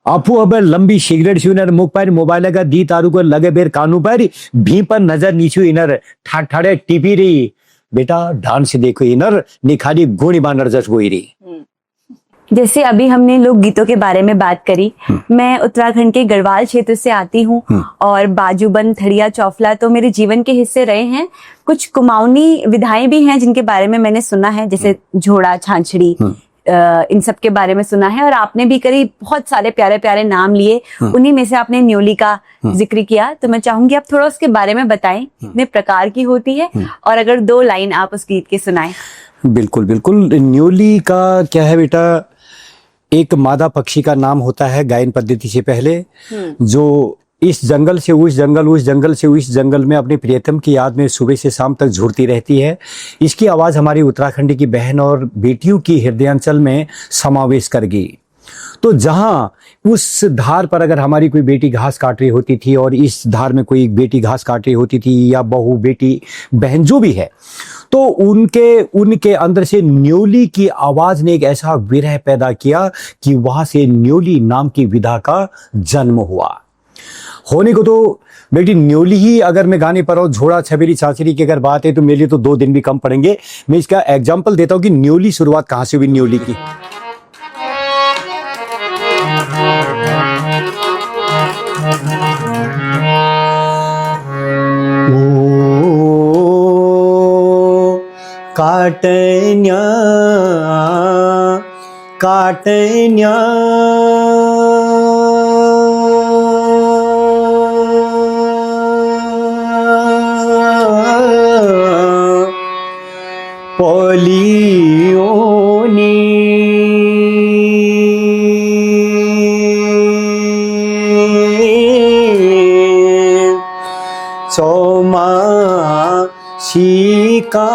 आपू हबर लंबी सिगरेट स्विनर मुख पर, मोबाइल का गीत आरू कर लगे बेर कानू पर, भी पर नजर नीचू इनर ठाठे टीपी रही, बेटा ध्यान से देखो इनर निखाली गोणी बानर जस गोई रही। जैसे अभी हमने लोक गीतों के बारे में बात करी, मैं उत्तराखंड के गढ़वाल क्षेत्र से आती हूँ और बाजूबंद, थड़िया, चौफला तो मेरे जीवन के हिस्से रहे हैं। कुछ कुमाऊनी विधाएं भी हैं जिनके बारे में मैंने सुना है, जैसे झोड़ा, छाछड़ी, इन सब के बारे में सुना है। और आपने भी करीब बहुत सारे प्यारे प्यारे नाम लिए, उन्हीं में से आपने न्योली का जिक्र किया, तो मैं चाहूंगी आप थोड़ा उसके बारे में बताएं, कितने प्रकार की होती है, और अगर 2 लाइन आप उस गीत के सुनाएं। बिल्कुल बिल्कुल। न्योली का क्या है बेटा, एक मादा पक्षी का नाम होता है गायन पद्धति से पहले, जो इस जंगल से उस जंगल, उस जंगल से उस जंगल में अपने प्रियतम की याद में सुबह से शाम तक झूरती रहती है। इसकी आवाज हमारी उत्तराखंड की बहन और बेटियों की हृदयांचल में समावेश कर गई। तो जहां उस धार पर अगर हमारी कोई बेटी घास काट रही होती थी और इस धार में कोई बेटी घास काट रही होती थी, या बहू, बेटी, बहन जो भी है, तो उनके अंदर से न्योली की आवाज ने एक ऐसा विरह पैदा किया कि वहां से न्योली नाम की विधा का जन्म हुआ। होने को तो बेटी न्योली ही अगर मैं गाने पर हूं, झोड़ा, छबेरी, छाछरी की अगर बात है तो मेरे लिए तो 2 दिन भी कम पड़ेंगे। मैं इसका एग्जाम्पल देता हूं कि न्योली शुरुआत कहां से हुई न्योली की। काटन्या काटन्या पोलियोनी सोमा शिका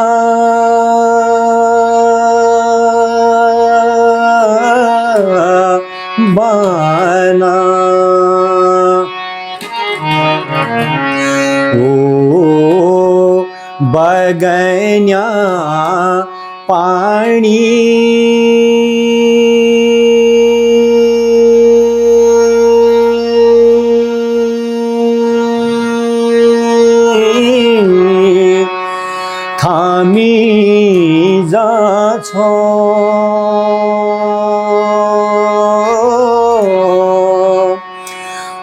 बाना ओ बगन्या पानी थामी जा छो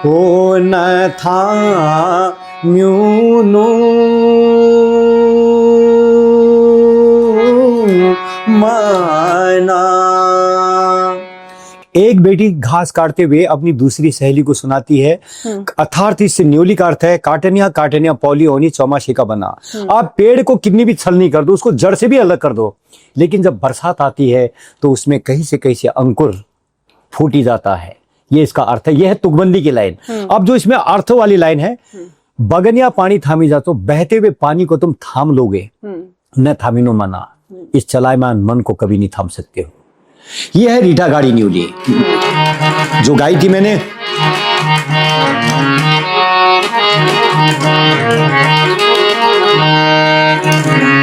ओ न था म्यूनो माना। एक बेटी घास काटते हुए अपनी दूसरी सहेली को सुनाती है, अर्थात इससे न्योली का अर्थ है काटनिया काटनिया पौली होनी चौमाशी का बना। आप पेड़ को कितनी भी छलनी कर दो, उसको जड़ से भी अलग कर दो, लेकिन जब बरसात आती है तो उसमें कहीं से अंकुर फूटी जाता है। ये इसका अर्थ है। यह है तुकबंदी की लाइन। अब जो इसमें अर्थ वाली लाइन है, बगनिया पानी थामी जा, तो बहते हुए पानी को तुम थाम लोगे, न थामिनो मना, इस चलायमान मन को कभी नहीं थाम सकते हो। यह है रीटा गाड़ी न्योली जो गाई थी मैंने।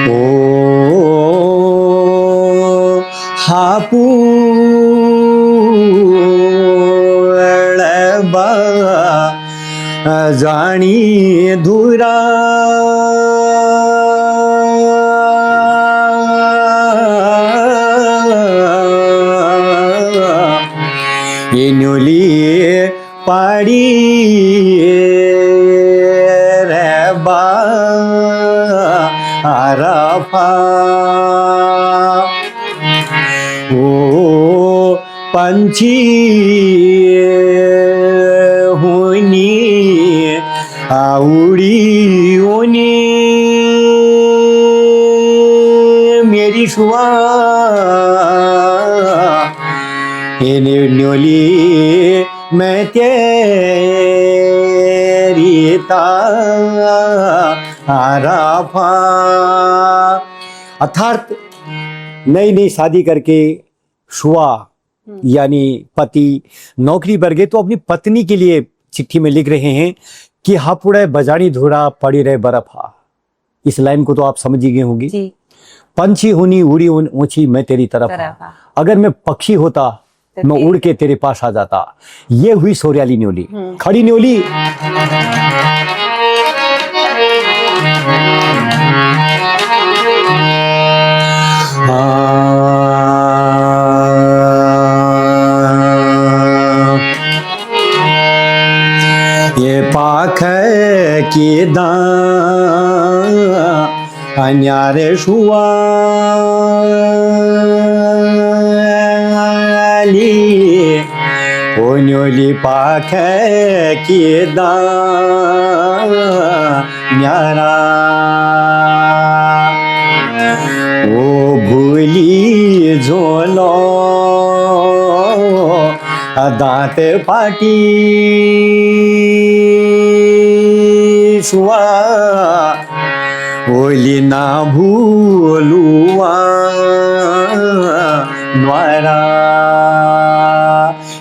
ओ हापू जानी धुरा बारफा ओ पंछी होनी आउड़ी होनी मेरी शुआ न्योली मैं तेरी ताराफा। अर्थात नई नई शादी करके शुआ यानी पति नौकरी पर गए तो अपनी पत्नी के लिए चिट्ठी में लिख रहे हैं कि हापुड़े बजानी धुरा पड़ी रहे बर्फा। इस लाइन को तो आप समझ ही गए होंगी। जी। पंछी होनी उड़ी ऊंची मैं तेरी तरफ अगर मैं पक्षी होता मैं उड़ के तेरे पास आ जाता। ये हुई सोरियाली न्योली। खड़ी न्योली ये पाख की अन्यारे शुआली ओ न्योली पाख की न्यारा ओ भूली झोलो दांत पाटी शुआ ओली ना भूलुआ द्वारा।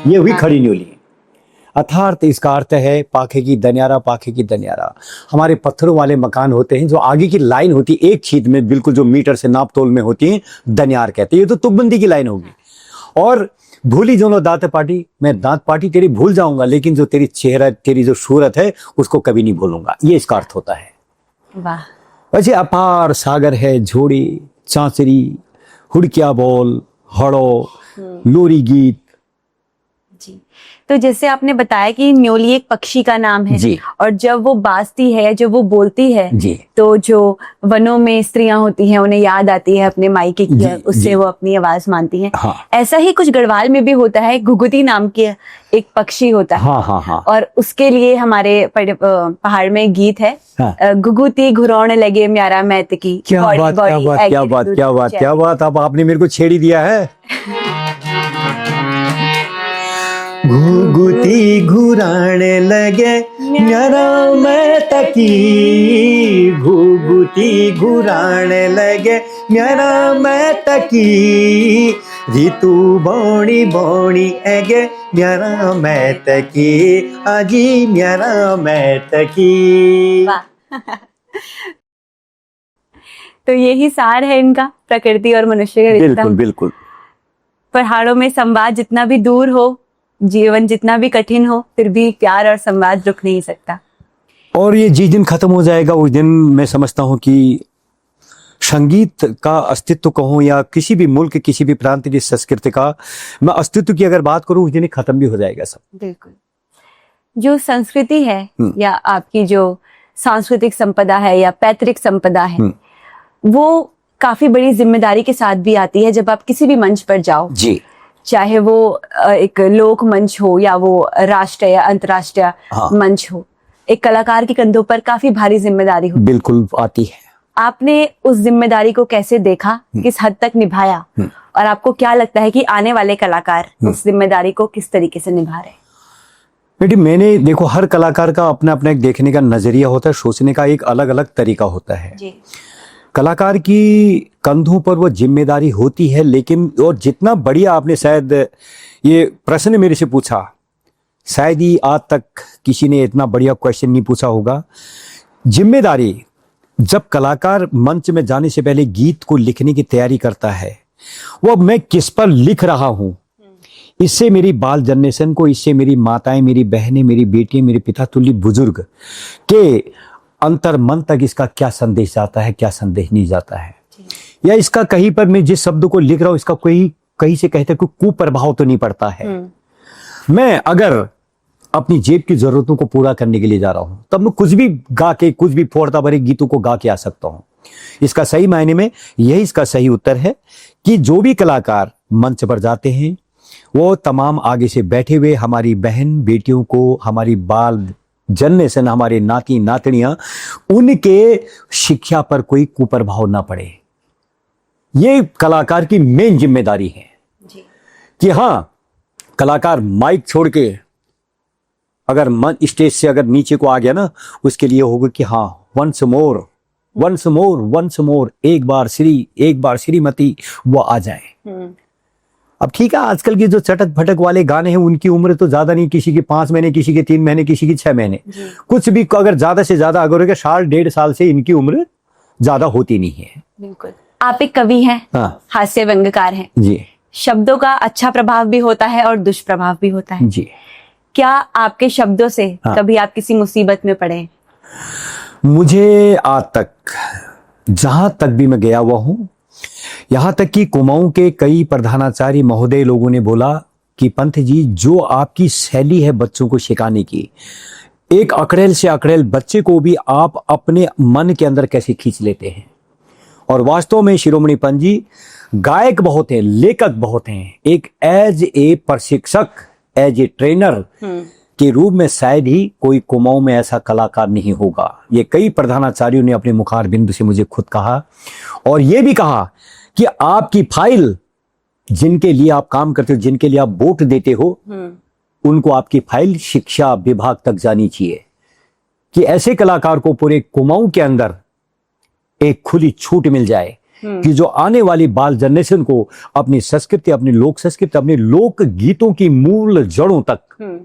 ये हुई खड़ी न्योली। अर्थात इसका अर्थ है पाखे की दनियारा, पाखे की दनियारा। हमारे पत्थरों वाले मकान होते हैं जो आगे की लाइन होती है एक छीत में बिल्कुल जो मीटर से नाप तोल में होती है दनियार कहते हैं। ये तो तुकबंदी की लाइन होगी। और भूली जो दांत पाटी, मैं दांत पाटी तेरी भूल जाऊंगा लेकिन जो तेरी चेहरा तेरी जो सूरत है उसको कभी नहीं भूलूंगा। ये इसका अर्थ होता है। वाह। वैसे अपार सागर है झोड़ी चांचरी हुड़किया बोल हड़ो लोरी गीत। जी। तो जैसे आपने बताया कि न्योली एक पक्षी का नाम है जी। और जब वो बाजती है, जब वो बोलती है जी। तो जो वनों में स्त्रियां होती हैं उन्हें याद आती है अपने मायके की, जी, उससे जी। वो अपनी आवाज मानती हैं। हाँ। ऐसा ही कुछ गढ़वाल में भी होता है। घुघुती नाम के एक पक्षी होता है। हाँ हाँ हाँ। और उसके लिए हमारे पहाड़ में गीत है। हाँ। घुघुती घुरौण लगे म्यारा मैत की। क्या बात क्या बात क्या बात क्या बात क्या बात। अब आपने मेरे को छेड़ी दिया है। घुघुती घुराण लगे म्यारा मैत की घुघुती घुराण लगे म्यारा मैत की ऋतु बोणी बोणी एगे म्यारा मैत की आजी म्यारा मैत की। तो यही सार है इनका, प्रकृति और मनुष्य का रिश्ता। बिल्कुल बिल्कुल। पहाड़ों में संवाद जितना भी दूर हो, जीवन जितना भी कठिन हो, फिर भी प्यार और संवाद रुक नहीं सकता। और ये जिस दिन खत्म हो जाएगा उस दिन मैं समझता हूँ कि संगीत का अस्तित्व कहूँ या किसी भी मुल्क किसी भी प्रांत की संस्कृति का मैं अस्तित्व की अगर बात करूँ उस दिन खत्म भी हो जाएगा सब। बिल्कुल। जो संस्कृति है या आपकी जो सांस्कृतिक संपदा है या पैतृक संपदा है, वो काफी बड़ी जिम्मेदारी के साथ भी आती है। जब आप किसी भी मंच पर जाओ जी, चाहे वो एक लोक मंच हो या वो राष्ट्रीय या अंतर्राष्ट्रीय मंच हो, एक कलाकार के कंधों पर काफी भारी जिम्मेदारी हो। बिल्कुल आती है। आपने उस जिम्मेदारी को कैसे देखा, किस हद तक निभाया, और आपको क्या लगता है कि आने वाले कलाकार उस जिम्मेदारी को किस तरीके से निभा रहे? बेटी मैंने देखो हर कलाकार का अपना अपना एक देखने का नजरिया होता है, सोचने का एक अलग अलग तरीका होता है जी। कलाकार की कंधों पर वो जिम्मेदारी होती है, लेकिन और जितना बढ़िया आपने शायद ये प्रश्न मेरे से पूछा, शायद ही आज तक किसी ने इतना बढ़िया क्वेश्चन नहीं पूछा होगा। जिम्मेदारी, जब कलाकार मंच में जाने से पहले गीत को लिखने की तैयारी करता है, वो मैं किस पर लिख रहा हूं, इससे मेरी बाल जनरेशन को, इससे मेरी माताएं, मेरी बहनें, मेरी बेटियां, मेरे पिता तुल्य बुजुर्ग के अंतर मन तक इसका क्या संदेश जाता है, क्या संदेश नहीं जाता है, या इसका कहीं पर मैं जिस शब्द को लिख रहा हूं इसका कोई कहीं से कहते कोई कुप्रभाव तो नहीं पड़ता है। मैं अगर अपनी जेब की जरूरतों को पूरा करने के लिए जा रहा हूं, तब मैं कुछ भी गा के, कुछ भी फोड़ता भरे गीतों को गा के आ सकता हूं। इसका सही मायने में यही इसका सही उत्तर है कि जो भी कलाकार मंच पर जाते हैं वो तमाम आगे से बैठे हुए हमारी बहन बेटियों को, हमारी बाल जनरेशन, हमारे नाती नातनियां, उनके शिक्षा पर कोई कुप्रभाव ना पड़े। ये कलाकार की मेन जिम्मेदारी है कि हाँ, कलाकार माइक छोड़ के अगर मन स्टेज से अगर नीचे को आ गया ना, उसके लिए होगा कि हाँ, once more, once more, once more, एक बार श्रीमती वो आ जाए। अब ठीक है, आजकल के जो चटक भटक वाले गाने हैं उनकी उम्र तो ज्यादा नहीं, किसी की 5 महीने, किसी के 3 महीने, किसी की 6 महीने, कुछ भी अगर ज्यादा से ज्यादा अगर होगा 1.5 साल से इनकी उम्र ज्यादा होती नहीं है। बिल्कुल। आप एक कवि हैं, हाँ हास्य व्यंग्यकार हैं जी। शब्दों का अच्छा प्रभाव भी होता है और दुष्प्रभाव भी होता है जी। क्या आपके शब्दों से कभी आप किसी मुसीबत में पड़े? मुझे आज तक जहां तक भी मैं गया हुआ हूं, यहां तक कि कुमाऊं के कई प्रधानाचार्य महोदय लोगों ने बोला कि पंत जी, जो आपकी शैली है बच्चों को सिखाने की, एक अकड़ेल से अकड़ेल बच्चे को भी आप अपने मन के अंदर कैसे खींच लेते हैं। और वास्तव में शिरोमणि पंत जी गायक बहुत हैं, लेखक बहुत हैं, एक एज ए प्रशिक्षक, एज ए ट्रेनर के रूप में शायद ही कोई कुमाऊं में ऐसा कलाकार नहीं होगा। ये कई प्रधानाचार्यों ने अपने मुखार बिंदु से मुझे खुद कहा, और ये भी कहा कि आपकी फाइल, जिनके लिए आप काम करते हो, जिनके लिए आप वोट देते हो, उनको आपकी फाइल शिक्षा विभाग तक जानी चाहिए कि ऐसे कलाकार को पूरे कुमाऊं के अंदर एक खुली छूट मिल जाए कि जो आने वाली बाल जनरेशन को अपनी संस्कृति, अपनी लोक संस्कृति, अपने लोक गीतों की मूल जड़ों तक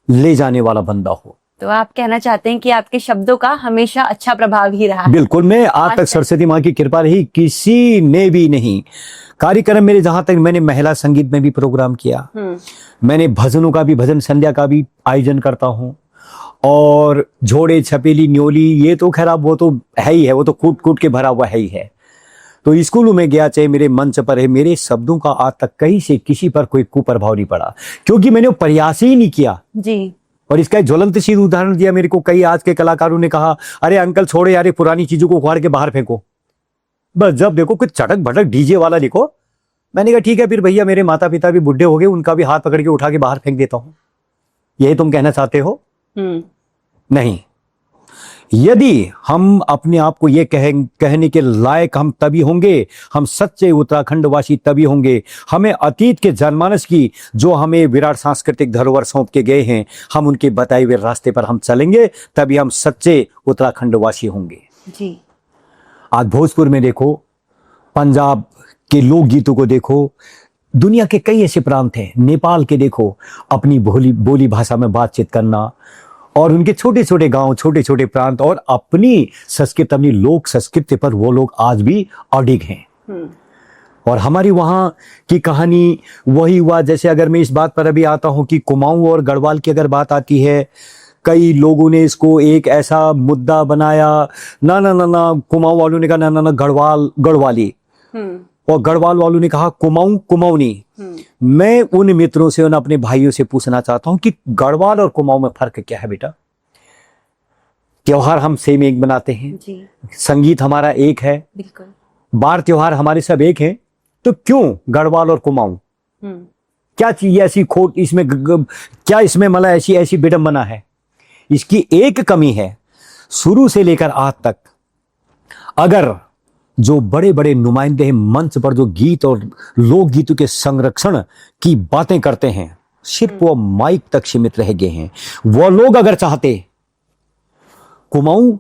ले जाने वाला बंदा हो। तो आप कहना चाहते हैं कि आपके शब्दों का हमेशा अच्छा प्रभाव ही रहा है? बिल्कुल। मैं आज तक सरस्वती माँ की कृपा रही, किसी ने भी नहीं। कार्यक्रम मेरे, जहां तक मैंने महिला संगीत में भी प्रोग्राम किया, मैंने भजनों का भी, भजन संध्या का भी आयोजन करता हूं, और झोड़े छपेली न्योली, ये तो खैर वो तो है ही है, वो तो कूट कूट के भरा हुआ है ही है। तो स्कूलों में गया, चाहे मेरे मंच पर है, मेरे शब्दों का आज तक कहीं से किसी पर कोई कुप्रभाव नहीं पड़ा, क्योंकि मैंने प्रयास ही नहीं किया जी। और इसका एक ज्वलंत सी उदाहरण दिया मेरे को। कई आज के कलाकारों ने कहा, अरे अंकल छोड़े यार, पुरानी चीजों को उखाड़ के बाहर फेंको, बस जब देखो कुछ चटक भटक डीजे वाला लिखो। मैंने कहा ठीक है, फिर भैया मेरे माता पिता भी बुढ़े हो गए, उनका भी हाथ पकड़ के उठा के बाहर फेंक देता हूं। यही तुम कहना चाहते हो? नहीं। यदि हम अपने आप को ये कहने के लायक हम तभी होंगे, हम सच्चे उत्तराखंडवासी तभी होंगे, हमें अतीत के जनमानस की, जो हमें विराट सांस्कृतिक धरोहर सौंप के गए हैं, हम उनके बताए हुए रास्ते पर हम चलेंगे, तभी हम सच्चे उत्तराखंडवासी होंगे जी। आज भोजपुर में देखो, पंजाब के लोकगीतों को देखो, दुनिया के कई ऐसे प्रांत हैं, नेपाल के देखो, अपनी बोली भाषा में बातचीत करना, और उनके छोटे छोटे गांव, छोटे छोटे प्रांत, और अपनी संस्कृति, अपनी लोक संस्कृति पर वो लोग आज भी अडिग हैं। और हमारी वहां की कहानी वही हुआ। जैसे अगर मैं इस बात पर अभी आता हूं कि कुमाऊं और गढ़वाल की अगर बात आती है, कई लोगों ने इसको एक ऐसा मुद्दा बनाया, ना ना ना ना, कुमाऊं वालों ने कहा ना ना ना, गढ़वाल गढ़वाली, और गढ़वाल वालों ने कहा कुमाऊं कुमाऊनी। मैं उन मित्रों से, उन अपने भाइयों से पूछना चाहता हूं कि गढ़वाल और कुमाऊं में फर्क क्या है बेटा? त्योहार हम सेम एक बनाते हैं जी। संगीत हमारा एक है, बिल्कुल। बार त्योहार हमारे सब एक हैं, तो क्यों गढ़वाल और कुमाऊं? क्या चीज ऐसी खोट इसमें, क्या इसमें मतलब ऐसी विडंबना है? इसकी एक कमी है, शुरू से लेकर आज तक अगर जो बड़े बड़े नुमाइंदे हैं मंच पर, जो गीत और लोकगीतों के संरक्षण की बातें करते हैं, सिर्फ वो माइक तक सीमित रह गए हैं। वो लोग अगर चाहते, कुमाऊं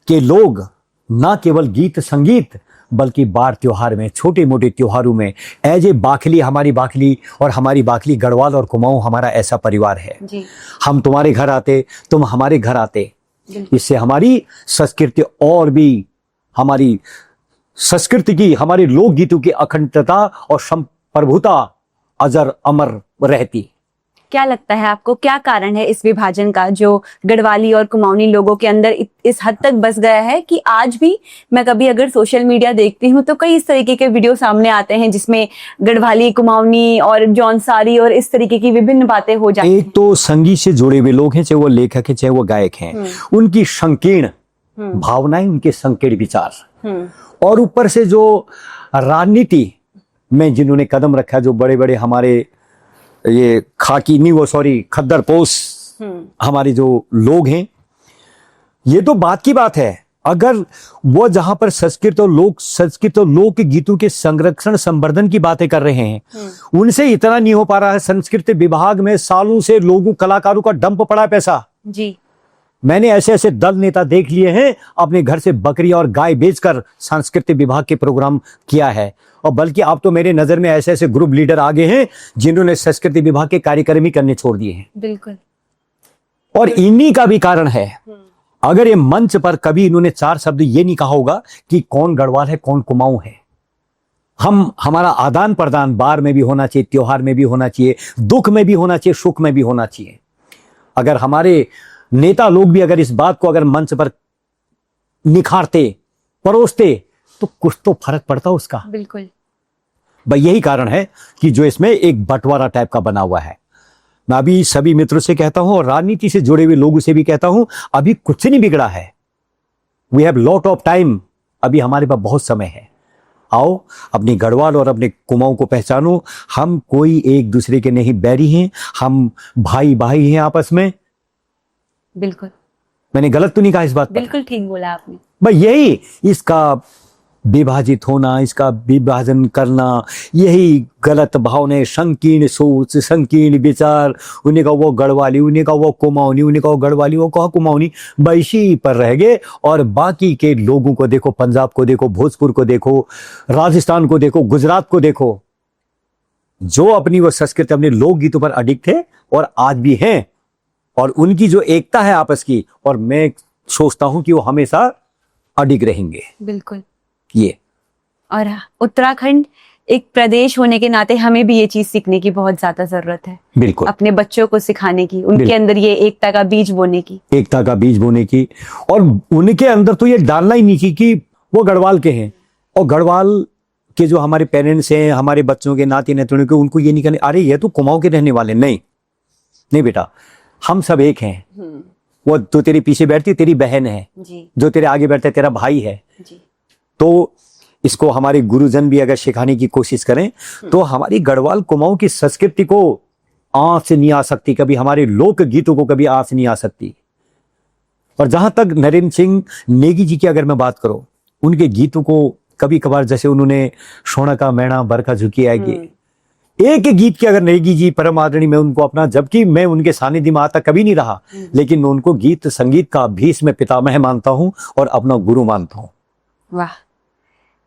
के लोग ना केवल गीत संगीत, बल्कि बार त्योहार में, छोटे मोटे त्योहारों में, एज ए बाखली, हमारी बाखली और हमारी बाखली, गढ़वाल और कुमाऊं हमारा ऐसा परिवार है जी। हम तुम्हारे घर आते, तुम हमारे घर आते, इससे हमारी संस्कृति और भी, हमारी संस्कृति की, हमारे लोकगीतों की अखंडता और संप्रभुता अजर अमर रहती। क्या लगता है आपको, क्या कारण है इस विभाजन का जो गढ़वाली और कुमाऊनी लोगों के अंदर इस हद तक बस गया है कि आज भी मैं कभी अगर सोशल मीडिया देखती हूँ तो कई इस तरीके के वीडियो सामने आते हैं जिसमें गढ़वाली, कुमाऊनी और जौनसारी और इस तरीके की विभिन्न बातें हो जाती हैं। एक तो संगीत से जुड़े हुए लोग हैं, चाहे वो लेखक हैं चाहे वो गायक हैं, उनकी संकीर्ण भावनाएं, उनके संकीर्ण विचार, और ऊपर से जो राजनीति में जिन्होंने कदम रखा, जो बड़े बड़े हमारे ये खाकी नहीं वो सॉरी खद्दरपोश हमारे जो लोग हैं, ये तो बात की बात है। अगर वो जहां पर संस्कृत और लोक गीतों के संरक्षण संवर्धन की बातें कर रहे हैं, उनसे इतना नहीं हो पा रहा है। संस्कृत विभाग में सालों से लोगों कलाकारों का डंप पड़ा है पैसा जी। मैंने ऐसे ऐसे दल नेता देख लिए हैं अपने घर से बकरी और गाय बेचकर सांस्कृतिक विभाग के प्रोग्राम किया है। और बल्कि आप तो मेरे नजर में ऐसे ऐसे ग्रुप लीडर आगे हैं जिन्होंने संस्कृति विभाग के कार्यक्रम ही करने छोड़ दिए हैं। बिल्कुल। और इन्हीं का भी कारण है, अगर ये मंच पर कभी इन्होंने 4 शब्द ये नहीं कहा होगा कि कौन गढ़वाल है कौन कुमाऊं है। हमारा आदान प्रदान बार में भी होना चाहिए, त्योहार में भी होना चाहिए, दुख में भी होना चाहिए, सुख में भी होना चाहिए। अगर हमारे नेता लोग भी अगर इस बात को अगर मंच पर निखारते, परोसते, तो कुछ तो फर्क पड़ता उसका। बिल्कुल भाई यही कारण है कि जो इसमें एक बंटवारा टाइप का बना हुआ है। मैं अभी सभी मित्रों से कहता हूं और राजनीति से जुड़े हुए लोगों से भी कहता हूं, अभी कुछ नहीं बिगड़ा है। We have lot of time, अभी हमारे पास बहुत समय है। आओ अपनी गढ़वाल और अपने कुमाऊं को पहचानो। हम कोई एक दूसरे के नहीं बैरी हैं, हम भाई भाई हैं आपस में। बिल्कुल। मैंने गलत तो नहीं कहा इस बात पर? बिल्कुल ठीक बोला आपने। भाई यही इसका विभाजित होना, इसका विभाजन करना, यही गलत भावनाएं, संकीर्ण सोच, संकीर्ण विचार। उन्हें का वो गढ़वाली, उन्हें का वो कुमाऊनी, उन्हें का वो गढ़वाली, वो कहा कुमाऊनी, बैशी पर रह गए। और बाकी के लोगों को देखो, पंजाब को देखो, भोजपुर को देखो, राजस्थान को देखो, गुजरात को देखो, जो अपनी वो संस्कृति, अपने लोकगीतों पर अडिक्ट थे और आज भी हैं। और उनकी जो एकता है आपस की, और मैं सोचता हूं कि वो हमेशा अडिग रहेंगे। बिल्कुल। ये और उत्तराखंड एक प्रदेश होने के नाते हमें भी ये चीज सीखने की बहुत ज्यादा जरूरत है। बिल्कुल। अपने बच्चों को सिखाने की, उनके अंदर ये एकता का बीज बोने की, और उनके अंदर तो ये डालना ही नहीं कि वो गढ़वाल के हैं, और गढ़वाल के जो हमारे पेरेंट्स हैं, हमारे बच्चों के नाती नातियों के, उनको ये नहीं कहने अरे ये तो कुमाऊं के रहने वाले। नहीं नहीं बेटा, हम सब एक हैं। वो तो तेरे पीछे बैठती तेरी बहन है जी। जो तेरे आगे बैठता है तेरा भाई है जी। तो इसको हमारे गुरुजन भी अगर सिखाने की कोशिश करें तो हमारी गढ़वाल कुमाऊं की संस्कृति को आंच नहीं आ सकती, कभी हमारे लोक गीतों को कभी आंच नहीं आ सकती। और जहां तक नरेंद्र सिंह नेगी जी की अगर मैं बात करूं, उनके गीतों को कभी कभार, जैसे उन्होंने सोना का मैणा बरखा झुकी आएगी, एक गीत की अगर नेगी जी परम आदरणीय, मैं उनको अपना, जबकि मैं उनके सानिध्य में आता कभी नहीं रहा, लेकिन मैं उनको गीत संगीत का भीष्म पितामह मानता हूं और अपना गुरु मानता हूं। वाह।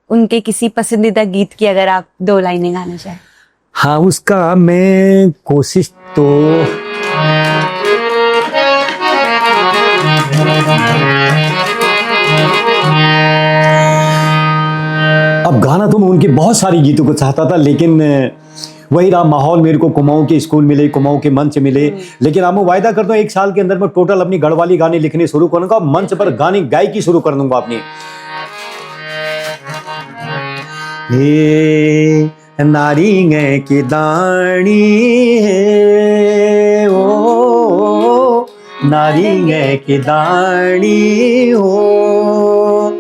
उनके किसी पसंदीदा गीत की अगर आप 2 लाइनें गाना चाहें? हाँ, उसका मैं कोशिश तो अब गाना तो मैं उनके बहुत सारे गीतों को चाहता था, लेकिन वही रहा, माहौल मेरे को कुमाऊं के स्कूल मिले, कुमाऊं के मंच मिले। लेकिन अब मैं वायदा करता हूँ 1 साल के अंदर मैं टोटल अपनी गढ़वाली गाने लिखने शुरू करूंगा, मंच पर गाने गायकी शुरू कर दूंगा अपनी। हे नारिंगे की दानी है ओ, नारिंगे की दानी हो,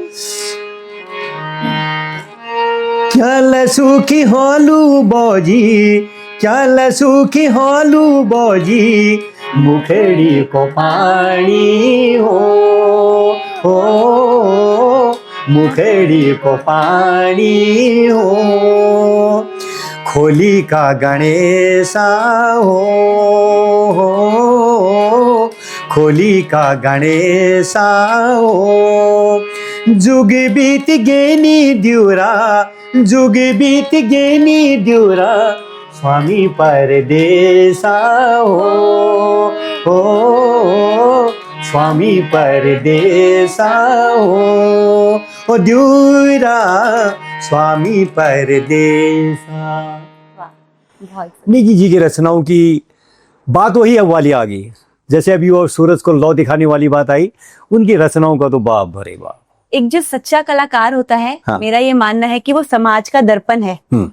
चल सुखी होलू बौजी, चल सुखी होलू बौजी, मुखेड़ी को पानी हो, मुखेड़ी को पानी हो, खोली का गणेशा हो, खोली का गणेशा हो, जुग बीत गेनी द्यूरा, जुग बीत गेनी द्यूरा, स्वामी परदेसा हो, स्वामी परदेसा हो, द्यूरा स्वामी परदेसा। बहुत नेगी जी की रचनाओं की बात वही अब वाली आ गई, जैसे अभी वो सूरज को लौ दिखाने वाली बात आई, उनकी रचनाओं का तो बाप भरे बाप। एक जो सच्चा कलाकार होता है, हाँ। मेरा ये मानना है कि वो समाज का दर्पण है। हम्म।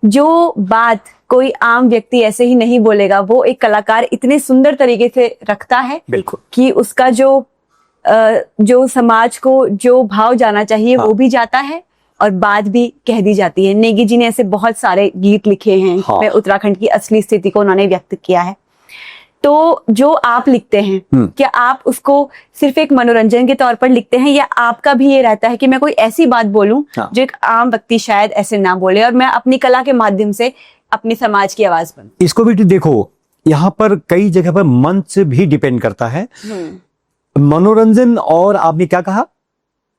जो बात कोई आम व्यक्ति ऐसे ही नहीं बोलेगा, वो एक कलाकार इतने सुंदर तरीके से रखता है बिल्कुल। कि उसका जो समाज को जो भाव जाना चाहिए हाँ। वो भी जाता है और बात भी कह दी जाती है। नेगी जी ने ऐसे बहुत सारे गीत लिखे हैं, हाँ। में उत्तराखंड की असली स्थिति को उन्होंने व्यक्त किया है। तो जो आप लिखते हैं, क्या आप उसको सिर्फ एक मनोरंजन के तौर पर लिखते हैं, या आपका भी ये रहता है कि मैं कोई ऐसी बात बोलूं हाँ। जो एक आम व्यक्ति शायद ऐसे ना बोले, और मैं अपनी कला के माध्यम से अपनी समाज की आवाज बनूं? इसको भी देखो, यहाँ पर कई जगह पर मंच भी डिपेंड करता है, मनोरंजन और आपने क्या कहा,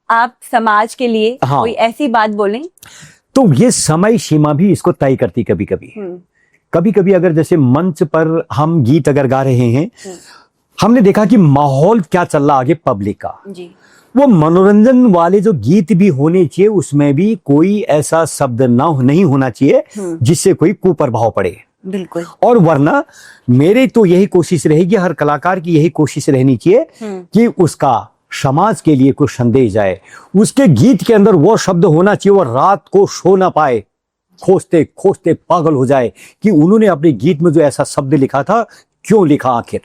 आप समाज के लिए हाँ। कोई ऐसी बात बोलें। तो ये समय सीमा भी इसको तय करती। कभी कभी कभी कभी अगर जैसे मंच पर हम गीत अगर गा रहे हैं, हमने देखा कि माहौल क्या चल रहा आगे पब्लिक का, जी। वो मनोरंजन वाले जो गीत भी होने चाहिए उसमें भी कोई ऐसा शब्द नहीं होना चाहिए जिससे कोई कुप्रभाव पड़े। बिल्कुल। और वरना मेरे तो यही कोशिश रहेगी, हर कलाकार की यही कोशिश रहनी चाहिए कि उसका समाज के लिए कुछ संदेश जाए। उसके गीत के अंदर वो शब्द होना चाहिए, वो रात को सो ना पाए, खोजते खोजते पागल हो जाए कि उन्होंने अपने गीत में जो ऐसा शब्द लिखा था क्यों लिखा आखिर।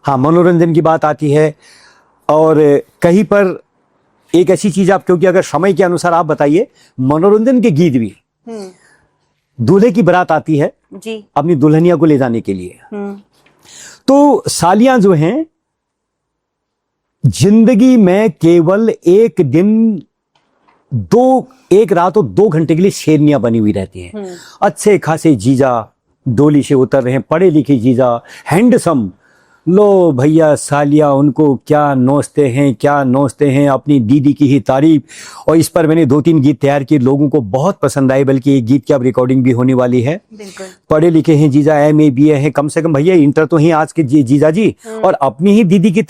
हाँ, मनोरंजन की बात आती है। और कहीं पर एक ऐसी चीज आप, क्योंकि अगर समय के अनुसार आप बताइए, मनोरंजन के गीत भी, दूल्हे की बारात आती है जी। अपनी दुल्हनिया को ले जाने के लिए, तो सालियां जो हैं जिंदगी में केवल एक दिन, एक रात और 2 घंटे के लिए शेरनियां बनी हुई रहती हैं। अच्छे खासे जीजा डोली से उतर रहे हैं, पढ़े लिखे जीजा, हैंडसम, लो भैया सालिया उनको क्या नोचते हैं अपनी दीदी की ही तारीफ। और इस पर मैंने 2-3 गीत तैयार किए, लोगों को बहुत पसंद आए, बल्कि एक गीत की अब रिकॉर्डिंग भी होने वाली है। बिल्कुल। पढ़े लिखे हैं जीजा, MA BA हैं, कम से कम भैया इंटर तो ही आज के जीजा जी, और अपनी ही दीदी की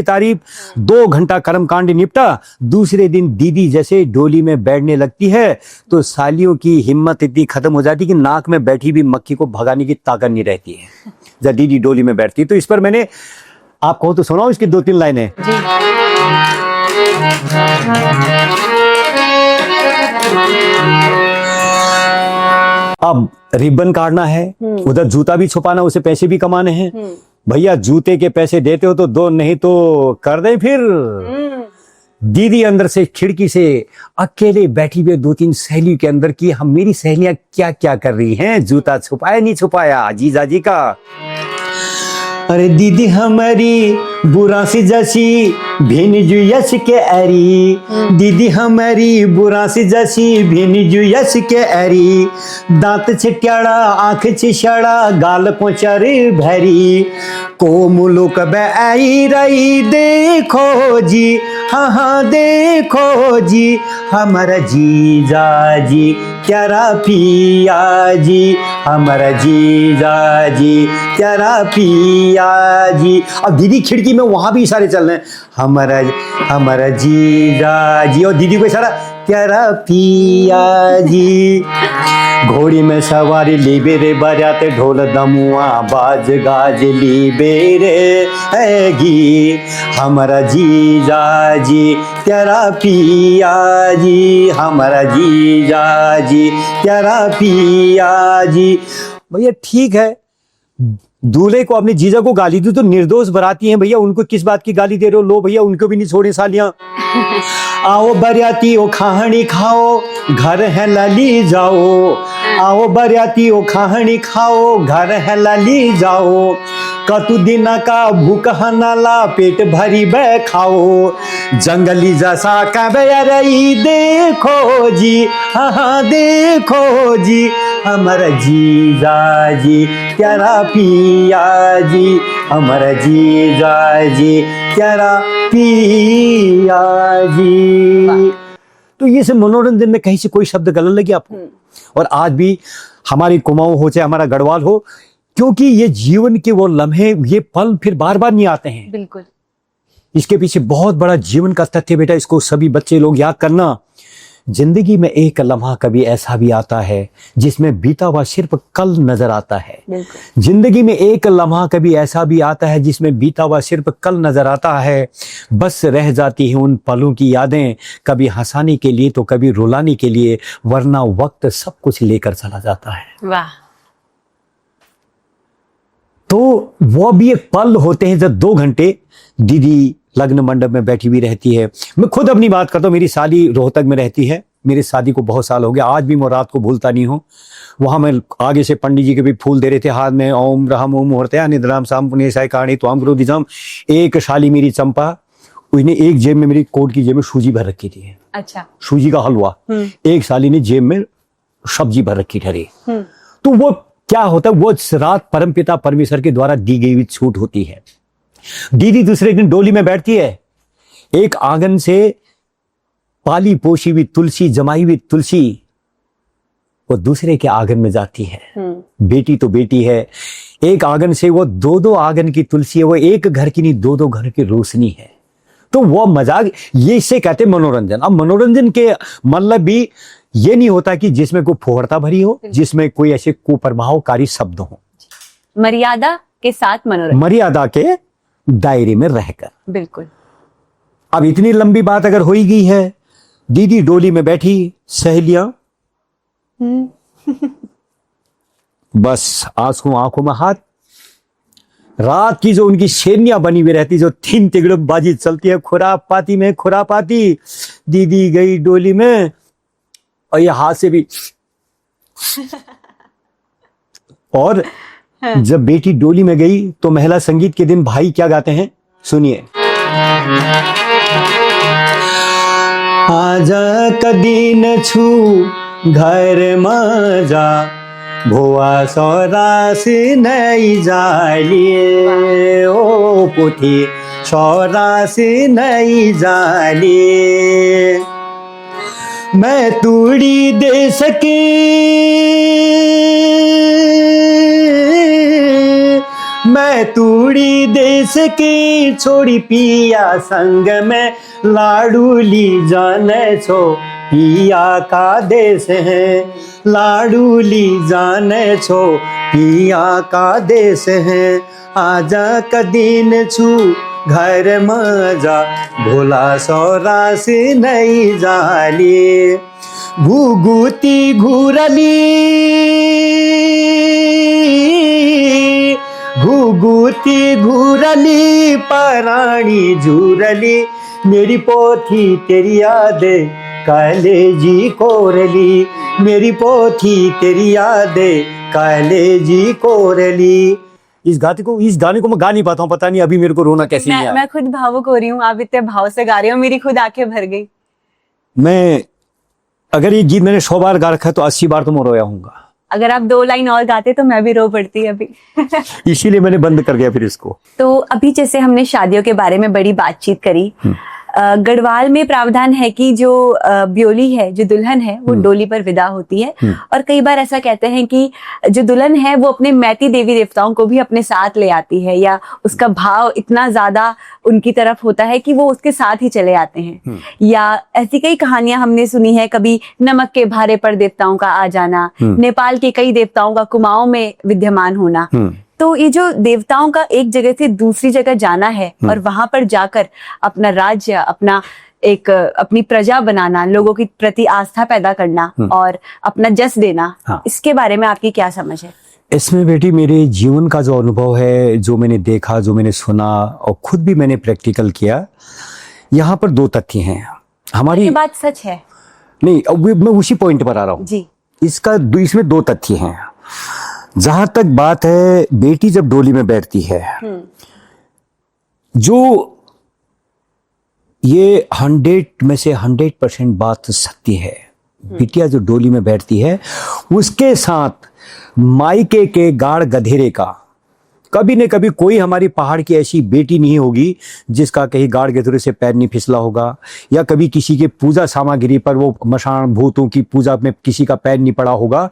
तारीफ। 2 घंटा कर्मकांड निपटा, दूसरे दिन दीदी जैसे डोली में बैठने लगती है तो सालियों की हिम्मत इतनी खत्म हो जाती कि नाक में बैठी भी मक्खी को भगाने की ताकत नहीं रहती है जब दीदी डोली में बैठती। तो इस पर मैंने, आप कहो तो सुनाओ इसकी 2-3 लाइनें। जी। अब रिबन काटना है, उधर जूता भी छुपाना, उसे पैसे भी कमाने हैं। भैया जूते के पैसे देते हो तो दो, नहीं तो कर दे फिर। दीदी अंदर से खिड़की से अकेले बैठी हुई 2-3 सहेली के अंदर की, हम मेरी सहेलियां क्या क्या कर रही हैं, जूता छुपाया नहीं छुपाया जीजा जी का। अरे दीदी हमारी बुरा सी जैसी भेनी जुयस के एरी, दीदी हमारी बुरा सी जैसी भेनी जुयस के एरी, दांत छिट्याड़ा आंख छिछड़ा गाल पोचर भरी, को मुलुक आई रही देखो जी, हाँ देखो जी, हमारा जीजा जी क्यारा पिया जी, हमारा जीजा जी क्यारा पिया जी। अब दीदी खिड़की में वहां भी इशारे चल रहे हैं, हमारा जीजा जी, और दीदी को इशारा क्यारा पिया जी। घोड़ी में सवारी लीबे रे बजाते ढोल दमुआ बाज गाज लीबे रे हैगी, हमारा जीजा जी क्यारा पिया जी, हमारा जीजा जी क्यारा पिया जी। भैया ठीक है, दूल्हे को अपने जीजा को गाली दी तो निर्दोष बराती हैं भैया, उनको किस बात की गाली दे रहे हो? लो भैया उनको भी नहीं छोड़े सालियां। आओ बरियाती ओ खाहनी खाओ, घर है लली जाओ, आओ बरियाती ओ खाहनी खाओ, घर है लली जाओ, कतु दिना का भूख हनाला पेट भरी बै खाओ, जंगली जैसा कबे रही देखो जी, हाँ देखो जी, हमारा जीजा जी क्यारा पिया जी, हमारा जीजा जी क्यारा पिया जी। तो ये सब मनोरंजन में कहीं से कोई शब्द गलत लगे आपको? और आज भी हमारी कुमाऊं हो चाहे हमारा गढ़वाल हो, क्योंकि ये जीवन के वो लम्हे, ये पल फिर बार बार नहीं आते हैं। बिल्कुल। इसके पीछे बहुत बड़ा जीवन का तथ्य बेटा, इसको सभी बच्चे लोग याद करना। जिंदगी में एक लम्हा कभी ऐसा भी आता है जिसमें बीता हुआ सिर्फ कल नजर आता है। बिल्कुल। जिंदगी में एक लम्हा कभी ऐसा भी आता है जिसमें बीता हुआ सिर्फ कल नजर आता है। बस रह जाती है उन पलों की यादें, कभी हंसाने के लिए तो कभी रुलाने के लिए, वरना वक्त सब कुछ लेकर चला जाता है। वाह। तो वो भी एक पल होते हैं जब 2 घंटे दीदी लग्न मंडप में बैठी हुई रहती है। मैं खुद अपनी बात करता हूँ, मेरी साली रोहतक में रहती है, मेरी शादी को बहुत साल हो गया, आज भी मैं रात को भूलता नहीं हूँ। वहां मैं आगे से पंडित जी के भी फूल दे रहे थे हाथ में, ओम रहम ओम मुहूर्त निद्राम साम पुण्य साय कहानी तो हम क्रोधिजम। एक शाली मेरी चंपा, उसने एक जेब में, मेरी कोट की जेब में सूजी भर रखी थी। अच्छा। सूजी का हलवा। एक साली ने जेब में सब्जी भर रखी ठहरी। तो वो क्या होता है, वो रात परमपिता परमेश्वर के द्वारा दी गई हुई छूट होती है। दीदी दूसरे दिन डोली में बैठती है, एक आंगन से पाली पोषी हुई तुलसी, जमाई हुई तुलसी, वो दूसरे के आंगन में जाती है। बेटी तो बेटी है, एक आंगन से वो 2-2 आंगन की तुलसी है, वो एक घर की नहीं 2-2 घर की रोशनी है। तो वो मजाक, ये इसे कहते हैं मनोरंजन। अब मनोरंजन के मतलब भी ये नहीं होता कि जिसमें कोई फोहरता भरी हो, जिसमें कोई ऐसे कुप्रभावकारी शब्द हो। मर्यादा के साथ मनोरंजन, मर्यादा के दायरे में रहकर। बिल्कुल। अब इतनी लंबी बात अगर हो ही गई है, दीदी डोली में बैठी, सहेलियां बस आंसू आंखों में हाथ, रात की जो उनकी शेरनियां बनी हुई रहती, जो 3 तिगड़म बाजी चलती है, खुरापाती में खुरापाती। दीदी गई डोली में और ये हाथ से भी और जब बेटी डोली में गई तो महिला संगीत के दिन भाई क्या गाते हैं, सुनिए। आजा कदी न छू घर मजा, भुआ सौरास नहीं जालिए, ओ पुथी सौरास नहीं जालिए। मैं तूड़ी दे सके, मैं तूड़ी दे सके, छोड़ी पिया संग में लाडूली जाने छो, पिया का देश है लाडूली जाने छो, पिया का देश है। आजा कदीन छू घर मजा, भोला सौरास नहीं जाली। घुघुती घूरली, घुघुती घूरली, पराणी झूरली, मेरी पोथी तेरी यादें कलेजी कोरली, मेरी पोथी तेरी यादें कलेजी कोरली। इस गाने को मैं गा नहीं पाता हूँ, पता नहीं अभी मेरे को रोना कैसे नहीं आया। मैं खुद भावुक हो रही हूँ, आप इतने भाव से गा रहे हो, मेरी खुद आंखें भर गई। मैं अगर ये गीत मैंने 100 बार गा रखा है तो 80 बार तो मैं रोया हूँगा। अगर आप 2 लाइन और गाते तो मैं भी रो पड़ती अभी। इसीलिए मैंने बंद कर दिया फिर इसको। तो अभी जैसे हमने शादियों के बारे में बड़ी बातचीत करी, गढ़वाल में प्रावधान है कि जो ब्योली है, जो दुल्हन है, वो डोली पर विदा होती है। और कई बार ऐसा कहते हैं कि जो दुल्हन है वो अपने मैती देवी देवताओं को भी अपने साथ ले आती है, या उसका भाव इतना ज्यादा उनकी तरफ होता है कि वो उसके साथ ही चले आते हैं। या ऐसी कई कहानियां हमने सुनी है, कभी नमक के भारे पर देवताओं का आ जाना, नेपाल के कई देवताओं का कुमाऊं में विद्यमान होना। तो ये जो देवताओं का एक जगह से दूसरी जगह जाना है और वहां पर जाकर अपना राज्य, अपनी प्रजा बनाना, लोगों की प्रति आस्था पैदा करना और अपना जस देना, इसके बारे में आपकी क्या समझ है? इसमें बेटी मेरे जीवन का जो अनुभव है, जो मैंने देखा, जो मैंने सुना और खुद भी मैंने प्रैक्टिकल किया, यहाँ पर 2 तथ्य हैं हमारी। ये बात सच है? नहीं, अब मैं उसी पॉइंट पर आ रहा हूँ जी। इसमें 2 तथ्य हैं। जहां तक बात है, बेटी जब डोली में बैठती है, जो ये 100 में से 100% बात सत्य है। बिटिया जो डोली में बैठती है, उसके साथ मायके के गाड़ गधेरे का कभी न कभी कोई हमारी पहाड़ की ऐसी बेटी नहीं होगी जिसका कहीं गाड़ गधेरे से पैर नहीं फिसला होगा, या कभी किसी के पूजा सामग्री पर, वो मशान भूतों की पूजा में किसी का पैर नहीं पड़ा होगा।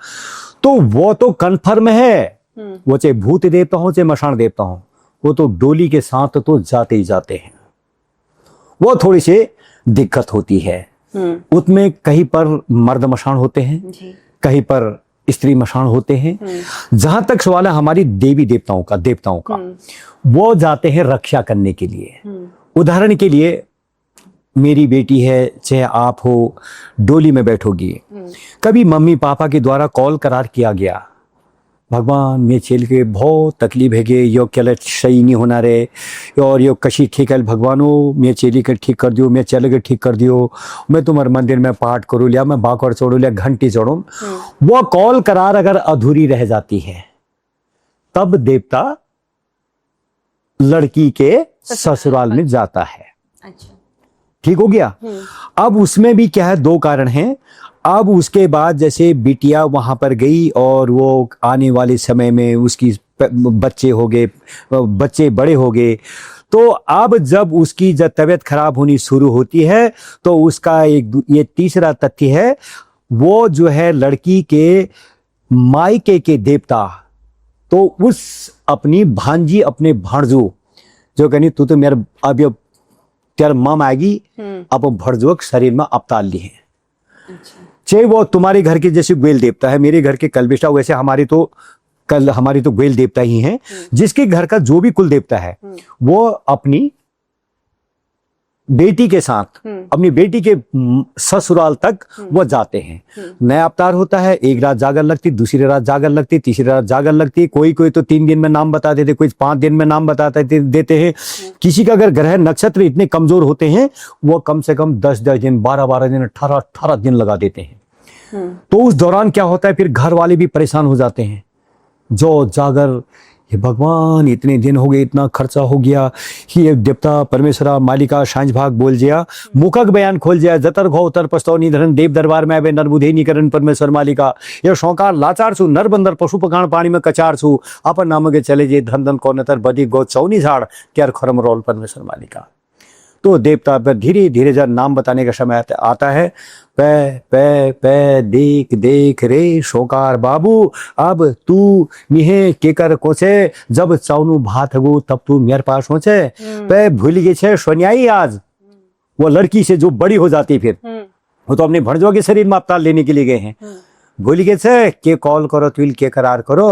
तो वो तो कन्फर्म है, वो चाहे भूत देवता हो चाहे मशान देवता हो, वो तो डोली के साथ तो जाते ही जाते हैं। वो थोड़ी सी दिक्कत होती है। उसमें कहीं पर मर्द मशान होते हैं, कहीं पर स्त्री मशान होते हैं। जहां तक सवाल है हमारी देवी देवताओं का वो जाते हैं रक्षा करने के लिए। उदाहरण के लिए मेरी बेटी है, चाहे आप हो, डोली में बैठोगी, कभी मम्मी पापा के द्वारा कॉल करार किया गया, भगवान मैं चल के बहुत तकलीफ है गे, यो क्या सही नहीं होना रे, और यो कशी ठीक है भगवानो, मैं चेली के ठीक कर दियो, मैं चल के ठीक कर दियो, मैं तुम्हारे मंदिर में पाठ करूँ लिया, मैं बाकर चढ़ू लिया, घंटी चढ़ू, वो कॉल करार अगर अधूरी रह जाती है तब देवता लड़की के ससुराल में जाता है। ठीक हो गया। अब उसमें भी क्या है, दो कारण हैं। अब उसके बाद जैसे बिटिया वहां पर गई और वो आने वाले समय में उसकी बच्चे हो गए, बच्चे बड़े हो गए, तो अब जब उसकी जब तबीयत खराब होनी शुरू होती है तो उसका ये तीसरा तथ्य है, वो जो है लड़की के मायके के देवता, तो उस अपनी भांजी अपने भांजू जो कहनी तू तो मेरा अब तेरा मम आएगी, अब भड़जुक शरीर में अवतार ली है। चाहे वो तुम्हारे घर के जैसे ग्वेल देवता है, मेरे घर के कलबिष्टा, वैसे हमारी तो ग्वेल देवता ही हैं। जिसके घर का जो भी कुल देवता है वो अपनी बेटी के साथ अपनी बेटी के ससुराल तक वो जाते हैं। नया अवतार होता है, एक रात जागर लगती, दूसरी रात जागर लगती, तीसरी रात जागर लगती, कोई तो 3 दिन में नाम बता देते, कोई 5 दिन में नाम देते हैं। किसी का अगर ग्रह नक्षत्र इतने कमजोर होते हैं वो कम से कम 10-10 दिन, 12-12 दिन, 18-18 दिन लगा देते हैं। तो उस दौरान क्या होता है, फिर घर वाले भी परेशान हो जाते हैं, जो जागर ये भगवान इतने दिन हो गए, इतना खर्चा हो गया, ये देवता परमेश्वरा मालिका सांझ भाग बोल जिया, मुखक बयान खोल जिया, जतर घो उतर पस्तौ निधन देव दरबार में आवे नरबुधे निकरण परमेश्वर मालिका, ये शौकार लाचार छु, नर बंदर पशु पकाण पानी में कचार छु, अपन नाम के चले जे धन धन कौनतर बदी गो चौनी झाड़ क्यार खरम रोल परमेश्वर मालिका। तो देवता पर धीरे धीरे जब नाम बताने का समय आता है, पै पै पै देख देख रे शोकार बाबू, अब तू निहे केकर कोचे, जब चाउनु भात हगो तब तू मेरे पास होचे, पै भूल गए छे सोनियाई आज, वो लड़की से जो बड़ी हो जाती फिर वो तो अपने भणजों के शरीर में अवतार लेने के लिए गए हैं, भूल गए छे के कॉल करो तुल के करार करो,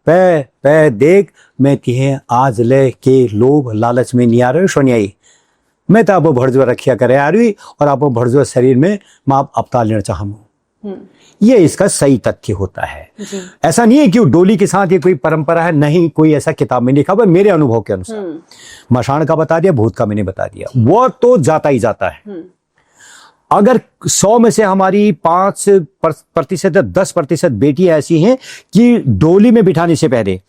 पै पै देख मैं तिहे आज ले के लोभ लालच में नहीं आ रहे सोनियाई, मैं तो आपको भड़जुआ रखिया करे आ रही और आपको भड़जुआ शरीर में मैं अवतार लेना चाहूँ। ये इसका सही तथ्य होता है। ऐसा नहीं है कि डोली के साथ ये कोई परंपरा है, नहीं, कोई ऐसा किताब में लिखा, पर मेरे अनुभव के अनुसार मशान का बता दिया, भूत का मैंने बता दिया, वो तो जाता ही जाता है। अगर 100 में से हमारी 5% या 10% बेटी ऐसी हैं कि डोली में बिठाने से पहले,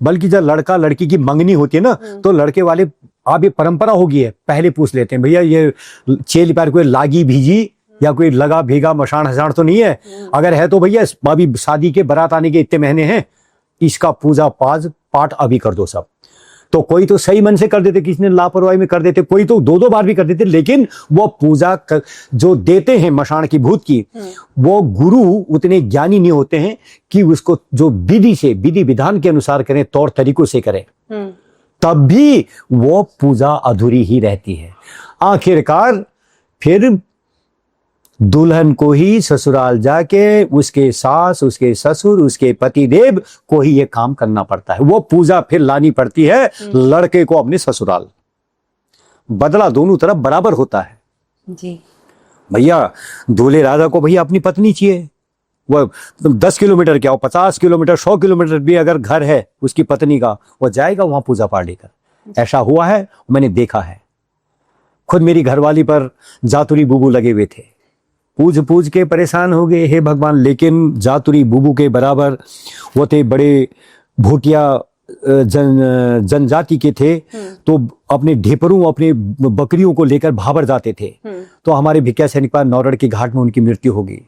बल्कि जब लड़का लड़की की मंगनी होती है ना, तो लड़के वाले अब ये परंपरा होगी है, पहले पूछ लेते हैं भैया ये चेल पैर कोई लागी भीजी या कोई लगा भीगा मशान हसाण तो नहीं है, अगर है तो भैया अभी शादी के बारात आने के इतने महीने हैं, इसका पूजा पाठ अभी कर दो सब। तो कोई तो सही मन से कर देते, किसी ने लापरवाही में कर देते, कोई तो 2-2 बार भी कर देते, लेकिन वो पूजा जो देते हैं मशान की भूत की, वो गुरु उतने ज्ञानी नहीं होते हैं कि उसको जो विधि विधान के अनुसार करें, तौर तरीकों से करें, तब भी वो पूजा अधूरी ही रहती है। आखिरकार फिर दुल्हन को ही ससुराल जाके उसके सास, उसके ससुर, उसके पतिदेव को ही ये काम करना पड़ता है, वो पूजा फिर लानी पड़ती है लड़के को अपने ससुराल। बदला दोनों तरफ बराबर होता है जी। भैया दूल्हे राजा को भैया अपनी पत्नी चाहिए, वो 10 किलोमीटर क्या, 50 किलोमीटर 100 किलोमीटर भी अगर घर है उसकी पत्नी का, वो जाएगा वहां पूजा पाठ लेकर। ऐसा हुआ है, मैंने देखा है, खुद मेरी घरवाली पर जातुरी बुबू लगे हुए थे, पूज के परेशान हो गए, हे भगवान, लेकिन जातुरी बुबू के बराबर वो थे, बड़े भूटिया जनजाति के थे, तो अपने ढेपरों अपने बकरियों को लेकर भाबर जाते थे। तो हमारे भिक्या सैनिक पास नौरड़ के घाट में उनकी मृत्यु हो गई।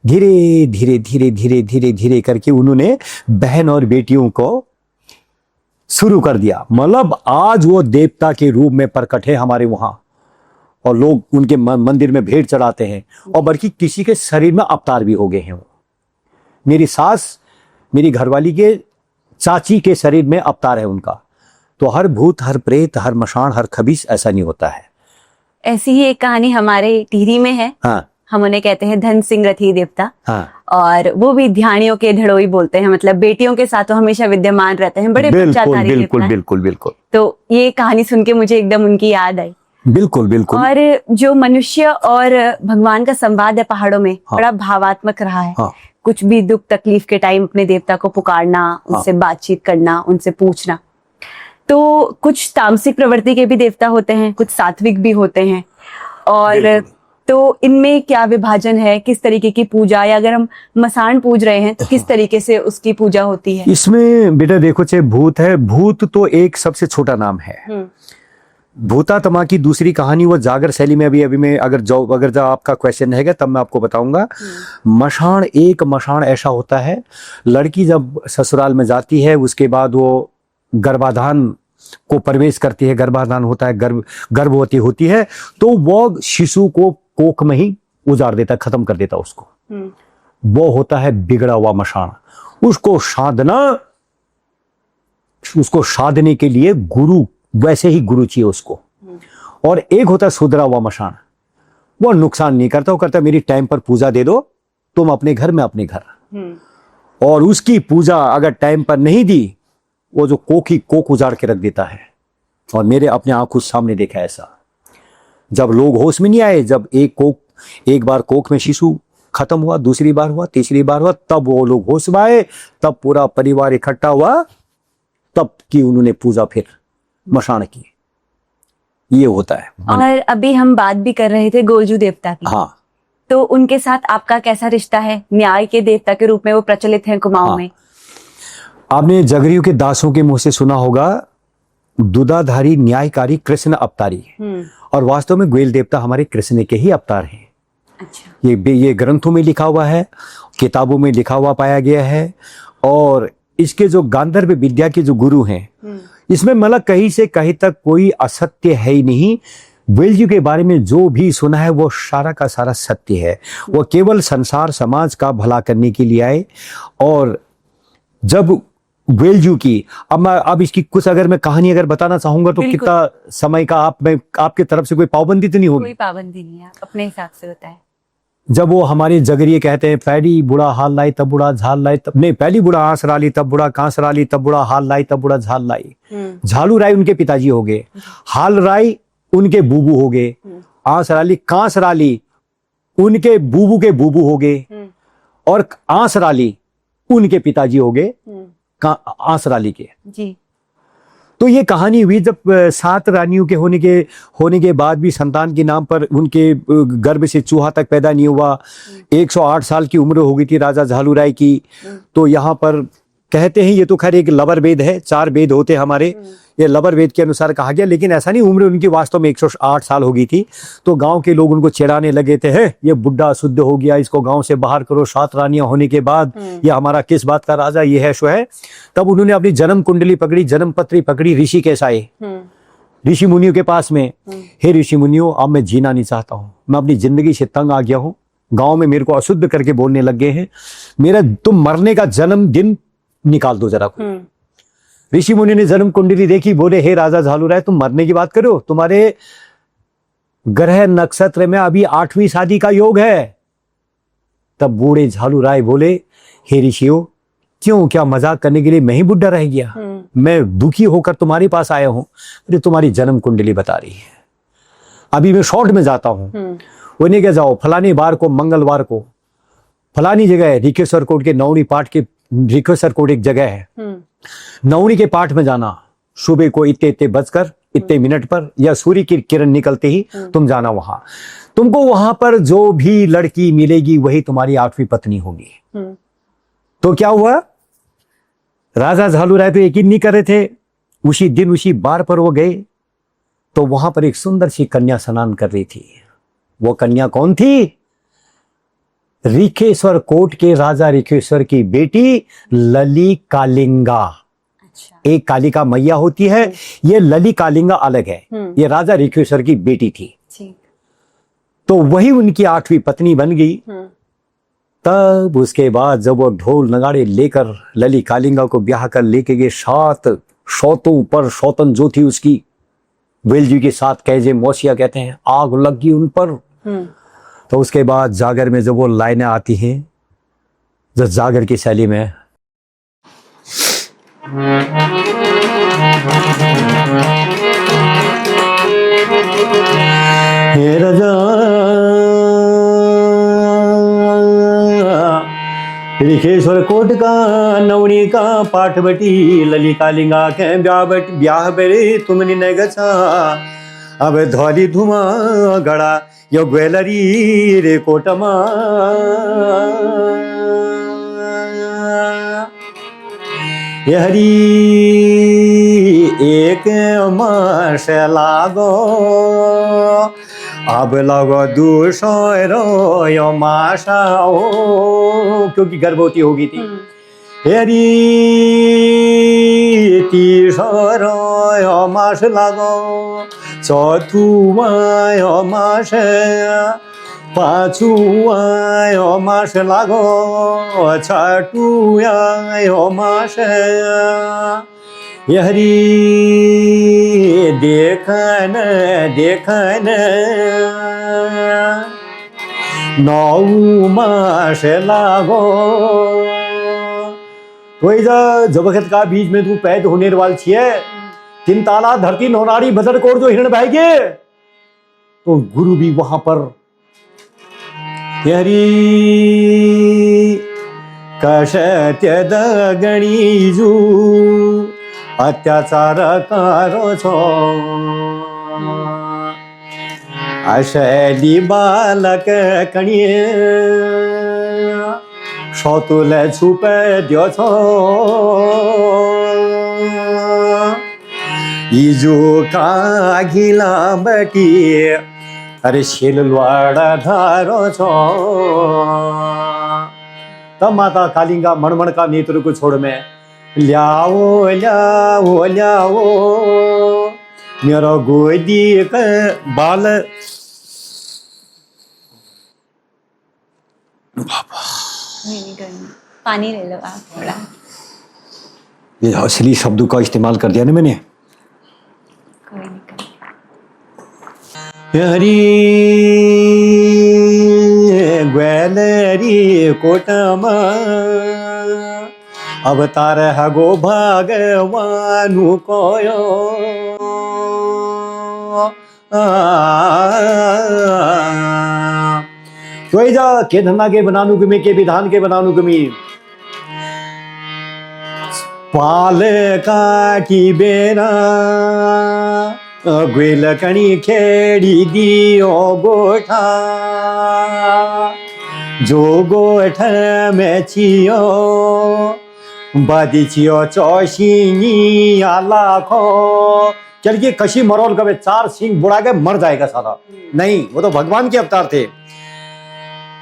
धीरे धीरे धीरे धीरे धीरे धीरे करके उन्होंने बहन और बेटियों को शुरू कर दिया, मतलब आज वो देवता के रूप में प्रकट है हमारे वहां, और लोग उनके मंदिर में भेंट चढ़ाते हैं, और बल्कि किसी के शरीर में अवतार भी हो गए हैं। वो मेरी सास, मेरी घरवाली के चाची के शरीर में अवतार है उनका। तो हर भूत, हर प्रेत, हर मशान, हर खबीस ऐसा नहीं होता है। ऐसी ही एक कहानी हमारे टिहरी में है। हाँ हम उन्हें कहते हैं धन सिंह रथी देवता। हाँ और वो भी ध्यानियों के ढड़ोई बोलते हैं, मतलब बेटियों के साथ तो हमेशा विद्यमान रहते हैं, बड़े बिल्कुल पश्चातारी बिल्कुल कितना है। बिल्कुल बिल्कुल तो ये कहानी सुन के मुझे एकदम उनकी याद आई। बिल्कुल बिल्कुल। और जो मनुष्य और भगवान का संवाद है पहाड़ों में, हाँ। बड़ा भावात्मक रहा है। हाँ। कुछ भी दुख तकलीफ के टाइम अपने देवता को पुकारना, उनसे बातचीत करना, उनसे पूछना। तो कुछ तामसिक प्रवृत्ति के भी देवता होते हैं, कुछ सात्विक भी होते हैं। और तो इनमें क्या विभाजन है, किस तरीके की पूजा, या अगर हम मसान पूज रहे हैं तो किस तरीके से उसकी पूजा होती है? इसमें बेटा देखो, चाहे भूत है, भूत तो एक सबसे छोटा नाम है। भूतात्मा की दूसरी कहानी वो जागर शैली में अभी मैं अगर जो आपका क्वेश्चन रहेगा तब मैं आपको बताऊंगा। मशान, एक मशान ऐसा होता है, लड़की जब ससुराल में जाती है उसके बाद वो गर्भाधान को प्रवेश करती है, गर्भाधान होता है, गर्भवती होती है, तो वो शिशु को कोख में ही उजाड़ देता, खत्म कर देता उसको। वो होता है बिगड़ा हुआ मशान। उसको साधने के लिए गुरु, वैसे ही गुरु चाहिए उसको। और एक होता है सुधरा हुआ मशान, वो नुकसान नहीं करता, वो करता मेरी टाइम पर पूजा दे दो, तुम अपने घर में अपने घर। और उसकी पूजा अगर टाइम पर नहीं दी, वो जो कोख उजाड़ के रख देता है। और मेरे अपने आंखों सामने देखा ऐसा, जब लोग होश में नहीं आए, जब एक बार कोख में शिशु खत्म हुआ, दूसरी बार हुआ, तीसरी बार हुआ, तब वो लोग होश में आए, तब पूरा परिवार इकट्ठा हुआ, तब की उन्होंने पूजा फिर मशान की। ये होता है। और अभी हम बात भी कर रहे थे गोलजू देवता की। हाँ। तो उनके साथ आपका कैसा रिश्ता है? न्याय के देवता के रूप में वो प्रचलित हैं कुमाऊं में। आपने जगरियों के दासों के मुंह से सुना होगा, दुधाधारी न्यायकारी कृष्ण अवतारी। और वास्तव में ग्वेल देवता हमारे कृष्ण के ही अवतार हैं। अच्छा। ये ग्रंथों में लिखा हुआ है, किताबों में लिखा हुआ पाया गया है। और इसके जो गांधर्व विद्या के जो गुरु हैं, इसमें मतलब कहीं से कहीं तक कोई असत्य है ही नहीं। ग्वेल जी के बारे में जो भी सुना है वो सारा का सारा सत्य है। वो केवल संसार समाज का भला करने के लिए आए। और जब ग्वेल जी की, अब इसकी कुछ अगर मैं कहानी अगर बताना चाहूंगा तो कितना समय का आपके तरफ से कोई पाबंदी तो नहीं होगी? कोई पाबंदी नहीं है, अपने हिसाब से होता है। जब वो हमारे जगरिए कहते हैं, पहली बुढ़ा हाल लाई तब बुढ़ा झाल लाई, तब नहीं, पहली बुढ़ा आंस राली तब बुढ़ा कांस राली, तब बुढ़ा हाल लाई तब बुढ़ा झाल लाई। झालू राय उनके पिताजी हो गए, हाल राय उनके बूबू हो गए, आंस राली कांस राली उनके बूबू के बूबू हो गए, और आंस राली उनके पिताजी हो गए आंस राली के। जी। तो ये कहानी हुई जब 7 रानियों के होने के बाद भी संतान के नाम पर उनके गर्भ से चूहा तक पैदा नहीं हुआ। 108 साल की उम्र हो गई थी राजा झालू राय की। तो यहाँ पर कहते हैं, ये तो खैर एक लबर वेद है, 4 वेद होते हमारे, ये लबर वेद के अनुसार कहा गया, लेकिन ऐसा नहीं, उम्र उनकी वास्तव में 108 साल हो गई थी। तो गांव के लोग उनको चिढ़ाने लगे थे, है ये बुढ़ा शुद्ध हो गया, इसको गांव से बाहर करो, 7 रानियां होने के बाद ये हमारा किस बात का राजा, ये है सो है। तब उन्होंने अपनी जन्म कुंडली पकड़ी, जन्म पत्री पकड़ी, ऋषिकेश आए, ऋषि मुनियों के पास में। हे ऋषि मुनियों, अब मैं जीना नहीं चाहता हूँ, मैं अपनी जिंदगी से तंग आ गया हूँ, गाँव में मेरे को अशुद्ध करके बोलने लग गए हैं, मेरा तुम मरने का जन्मदिन निकाल दो जरा। ऋषि मुनि ने जन्म कुंडली देखी, बोले हे राजा झालू राय, तुम मरने की बात करो, तुम्हारे ग्रह नक्षत्र में अभी 8वीं शादी का योग है। तब बूढ़े झालू राय बोले, हे ऋषियों, क्यों, क्या मजाक करने के लिए मैं ही बुढ़ा रह गया? मैं दुखी होकर तुम्हारे पास आया हूं। अरे तुम्हारी जन्म कुंडली बता रही है, अभी मैं शॉर्ट में जाता हूं। उन्हें क्या, जाओ फलानी बार को, मंगलवार को फलानी जगह है, ऋखेश्वर कोट के नौनी पाठ के, ऋखेश्वर कोट एक जगह है, नौनी के पाठ में जाना, सुबह को इतने बजकर इतने मिनट पर, या सूर्य की किरण निकलते ही तुम जाना वहां। तुमको वहां पर जो भी लड़की मिलेगी वही तुम्हारी 8वीं पत्नी होगी। तो क्या हुआ, राजा झालू राय तो यकीन नहीं कर रहे थे। उसी दिन उसी बार पर वो गए, तो वहां पर एक सुंदर सी कन्या स्नान कर रही थी। वो कन्या कौन थी? ऋखेश्वर कोट के राजा ऋखेश्वर की बेटी लली कालिंगा। अच्छा। एक कालिका मैया होती है, ये लली कालिंगा अलग है, ये राजा ऋखेश्वर की बेटी थी। तो वही उनकी 8वीं पत्नी बन गई। तब उसके बाद जब वो ढोल नगाड़े लेकर लली कालिंगा को ब्याह कर लेके गए, 7 सौतों पर सौतन जो थी उसकी, बैल जी के साथ कैजे मौसिया कहते हैं, आग लग गई उन पर। तो उसके बाद जागर में जब वो लाइनें आती हैं, जब जागर की शैली में, हे राजा ऋखेश्वर कोट का नवनी का पाठवटी ललिका लिंगा के ब्याह बेरे तुमने न गचा अब धौली धुमा गड़ा यो ग्वेलरी रे कोटमा ये हरी एक मास लागो अब लगो दूसरो यो मासा हो, क्योंकि गर्भवती हो गई थी। हेरी तीसरो यो मास लागो, चौथुआ यो मास, पांचुआ यो मास लागो, छठुआ यो मास। हरी देखन देखन नौ मास लागो। तो जब वक्त का बीच में तू पैद होने वाल छिए, तीन ताला धरती नौनारी बदर कोर जो हिरण बहगे, तो गुरु भी वहां पर हरी कशत्य दगणीजू अत्याचार करो छो, अशैली बालक कणिए सौतुल छुपे दियो छो, इजो का घिला बटी अरे शिलवाड़ा धारो छो। तब माता कालिंगा मणमण का नेत्र को छोड़ में ल्याओ ल्याओ ल्याओ मेरा गोदी का बाल। पानी ले लो आप थोड़ा। ये असली शब्दों का इस्तेमाल कर दिया ना मैंने। कोई नहीं। हरी ग्वेलरी कोटमा अवतार हगो भगवानु कोयो, कोई जा के धन्ना के बनानु गमी के विधान के बनानु गमी पाल काटी बेरा ग्वेलकणी खेड़ी दियो गोठा, जो गोठ में छियो बादी छियो चौशिनी लाखो। चल के कशी मरोल कभी चार सिंह बुढ़ा के मर जाएगा सारा, नहीं वो तो भगवान के अवतार थे।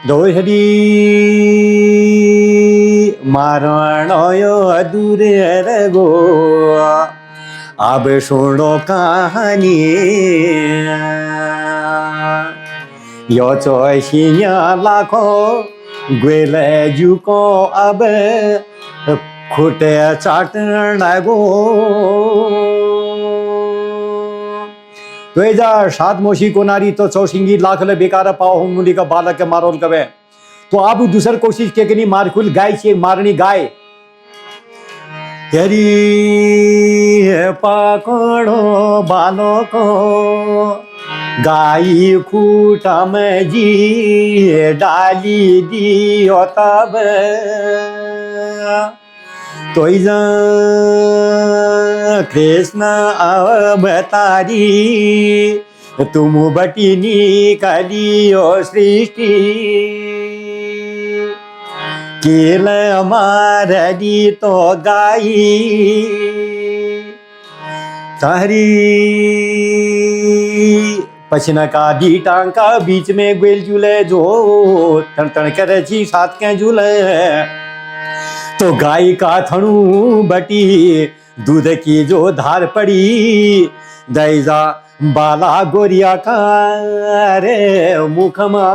दोहरी मारणयो अधूरे रगो अब सुनो कहानी, यो चौशिया लाखो ग्वेलजू को अब खुटे चाटन लगो। तो एजा सात मोशी को नारी तो चौसिंगी लाख ले बेकार पाओ मुली का बालक के मारोल कवे। तो आप दूसर कोशिश के नहीं मारकुल गाय से मारनी गाय हरी पकड़ो बालको गाई खूटा में जी डाली दियो तब तो कृष्ण अवतारी तुम बटिनी कलियो सृष्टि केल मारदी तो गाई तारी पछना का दी टांका बीच में ग्वेल झूले जो तन तन करे छी साथ के झूले तो गाय का थणु बटी दूध की जो धार पड़ी दैजा बाला गोरिया का रे मुखमा।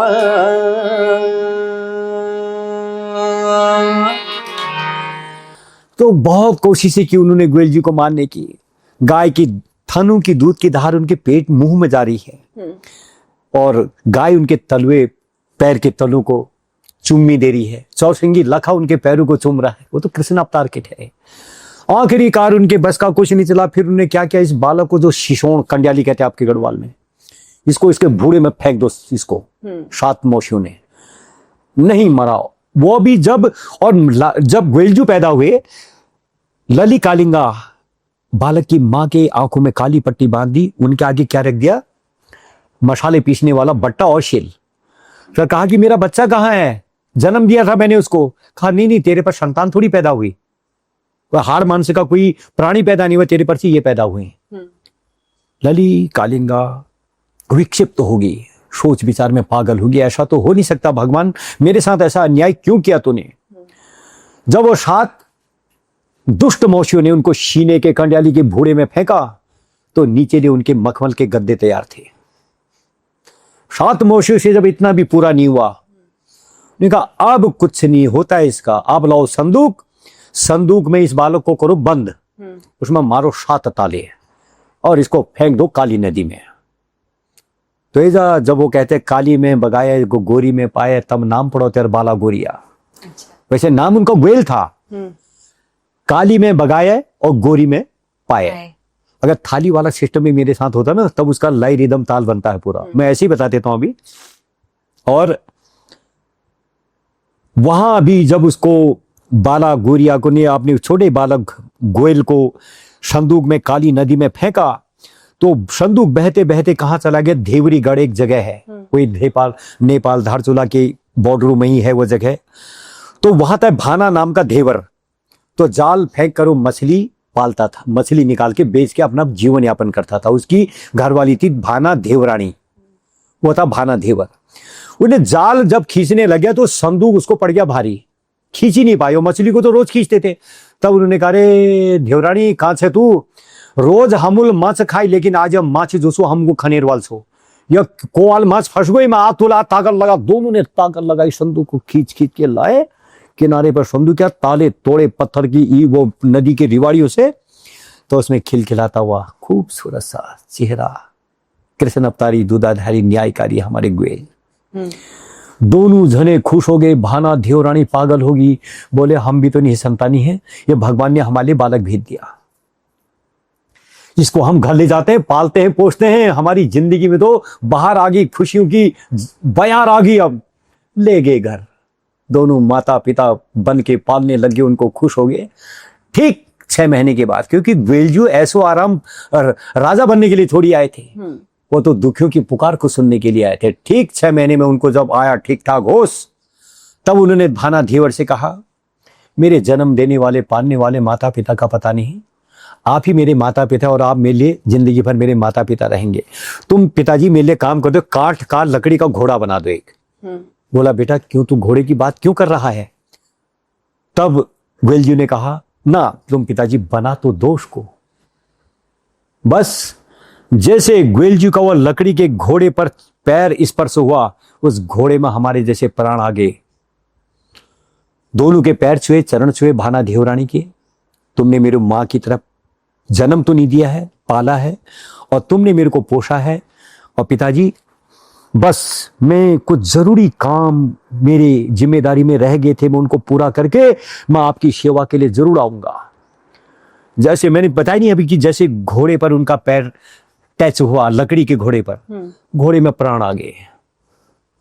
तो बहुत कोशिशें की उन्होंने ग्वेल जी को मारने की, गाय की थनों की दूध की धार उनके पेट मुंह में जा रही है और गाय उनके तलवे पैर के तलों को चुम्मी दे रही है, चौसिंगी लखा उनके पैरों को चूम रहा है। वो तो कृष्ण अवतार के ठहरे। आखिरकार उनके बस का कुछ नहीं चला। फिर उन्होंने क्या किया, इस बालक को, जो शिशोण कंड्याली कहते हैं आपके गढ़वाल में, इसको इसके बूढ़े में फेंक दो। इसको 7 मौसियों ने नहीं मरा। वो भी जब ग्वेलजू पैदा हुए, लली कालिंगा बालक की मां के आंखों में काली पट्टी बांध दी, उनके आगे क्या रख दिया, मसाले पीसने वाला बट्टा और शील। फिर कहा कि मेरा बच्चा कहाँ है, जन्म दिया था मैंने उसको। कहा नहीं नहीं, तेरे पर संतान थोड़ी पैदा हुई, हाड़ मांस का कोई प्राणी पैदा नहीं हुआ, तेरे पर से ये पैदा हुए। लली कालिंगा विक्षिप्त होगी, सोच विचार में पागल होगी, ऐसा तो हो नहीं सकता भगवान, मेरे साथ ऐसा अन्याय क्यों किया तूने। जब वो 7 दुष्ट मौसियों ने उनको सीने के कंड्याली के भूड़े में फेंका, तो नीचे ने उनके मखमल के गद्दे तैयार थे। 7 मौसियों से जब इतना भी पूरा नहीं हुआ, उन्होंने कहा अब कुछ नहीं होता है इसका, अब लाओ संदूक, संदूक में इस बालक को करो बंद, उसमें मारो 7 ताले और इसको फेंक दो काली नदी में। तो ऐसा जब वो कहते काली में बगाए गोरी में पाए, तब नाम पड़ो तेरे बाला गोरिया। वैसे नाम उनका गोयल था, काली में बगाए और गोरी में पाए। अगर थाली वाला सिस्टम भी मेरे साथ होता ना, तब उसका लय रिदम ताल बनता है पूरा। मैं ऐसे ही बता देता हूं अभी। और वहां भी जब उसको बाला गोरिया को ने अपने छोटे बालक गोयल को संदूक में काली नदी में फेंका, तो संदूक बहते बहते कहां चला गया, धेवरीगढ़ एक जगह है, कोई नेपाल धारचूला के बॉर्डर में ही है वो जगह। तो वहां था भाना नाम का धेवर, तो जाल फेंक कर वो मछली पालता था, मछली निकाल के बेच के अपना जीवन यापन करता था। उसकी घरवाली थी भाना धेवरानी, वो था भाना धेवर। उन्हें जाल जब खींचने लग गया तो संदूक उसको पड़ गया भारी, खींच ही नहीं पाए। मछली को तो रोज खींचते थे। तब उन्होंने कहा, रे धेवरानी कहां से तू, रोज हमूल माछ खाई, लेकिन आज हम माछ जोसो हमको खनेरवाल सो, या कोवाल माछ फंस गई, मैं आ तुला ताकत लगा। दोनों ने ताकत लगाई, संदूक को खींच खींच के लाए किनारे पर। संदूक क्या ताले तोड़े पत्थर की वो नदी के रिवाड़ियों से, तो उसमें खिलखिलाता हुआ खूबसूरत सा चेहरा, कृष्ण अवतारी दूधाधारी न्यायकारी हमारे गोयल। दोनों जने खुश हो गए। भाना धेवरानी पागल होगी, बोले हम भी तो नहीं संतानी है, ये भगवान ने हमारे लिए बालक भेज दिया, इसको हम घर ले जाते हैं, पालते हैं, पोसते हैं। हमारी जिंदगी में तो बाहर आ गई, खुशियों की बयार आ गई, अब ले गए घर। दोनों माता पिता बन के पालने लगे, उनको खुश हो गए। ठीक 6 महीने के बाद, क्योंकि ग्वेलजू ऐसो आराम राजा बनने के लिए थोड़ी आए थे, वो तो दुखियों की पुकार को सुनने के लिए आए थे। ठीक 6 महीने में उनको जब आया ठीक ठाक होश, तब उन्होंने भाना धेवर से कहा, मेरे जन्म देने वाले पालने वाले माता पिता का पता नहीं, आप ही मेरे माता पिता, और आप मेरे लिए जिंदगी भर मेरे माता पिता रहेंगे। तुम पिताजी मेरे लिए काम कर दो, काठ का लकड़ी का घोड़ा बना दो एक। बोला, बेटा क्यों, तू घोड़े की बात क्यों कर रहा है। तब ग्वेलजू ने कहा, ना तुम पिताजी बना तो दो उसको। बस जैसे ग्वेलजू का वो लकड़ी के घोड़े पर पैर स्पर्श हुआ, उस घोड़े में हमारे जैसे प्राण आ गए। दोनों के पैर छुए, चरण छुए भाना धेवरानी के। तुमने मेरे मां की तरफ जन्म तो नहीं दिया है, पाला है, और तुमने मेरे को पोषा है। और पिताजी बस मैं कुछ जरूरी काम मेरी जिम्मेदारी में रह गए थे, मैं उनको पूरा करके मैं आपकी सेवा के लिए जरूर आऊंगा। जैसे मैंने बताया नहीं अभी कि जैसे घोड़े पर उनका पैर टच हुआ, लकड़ी के घोड़े पर, घोड़े में प्राण आ गए।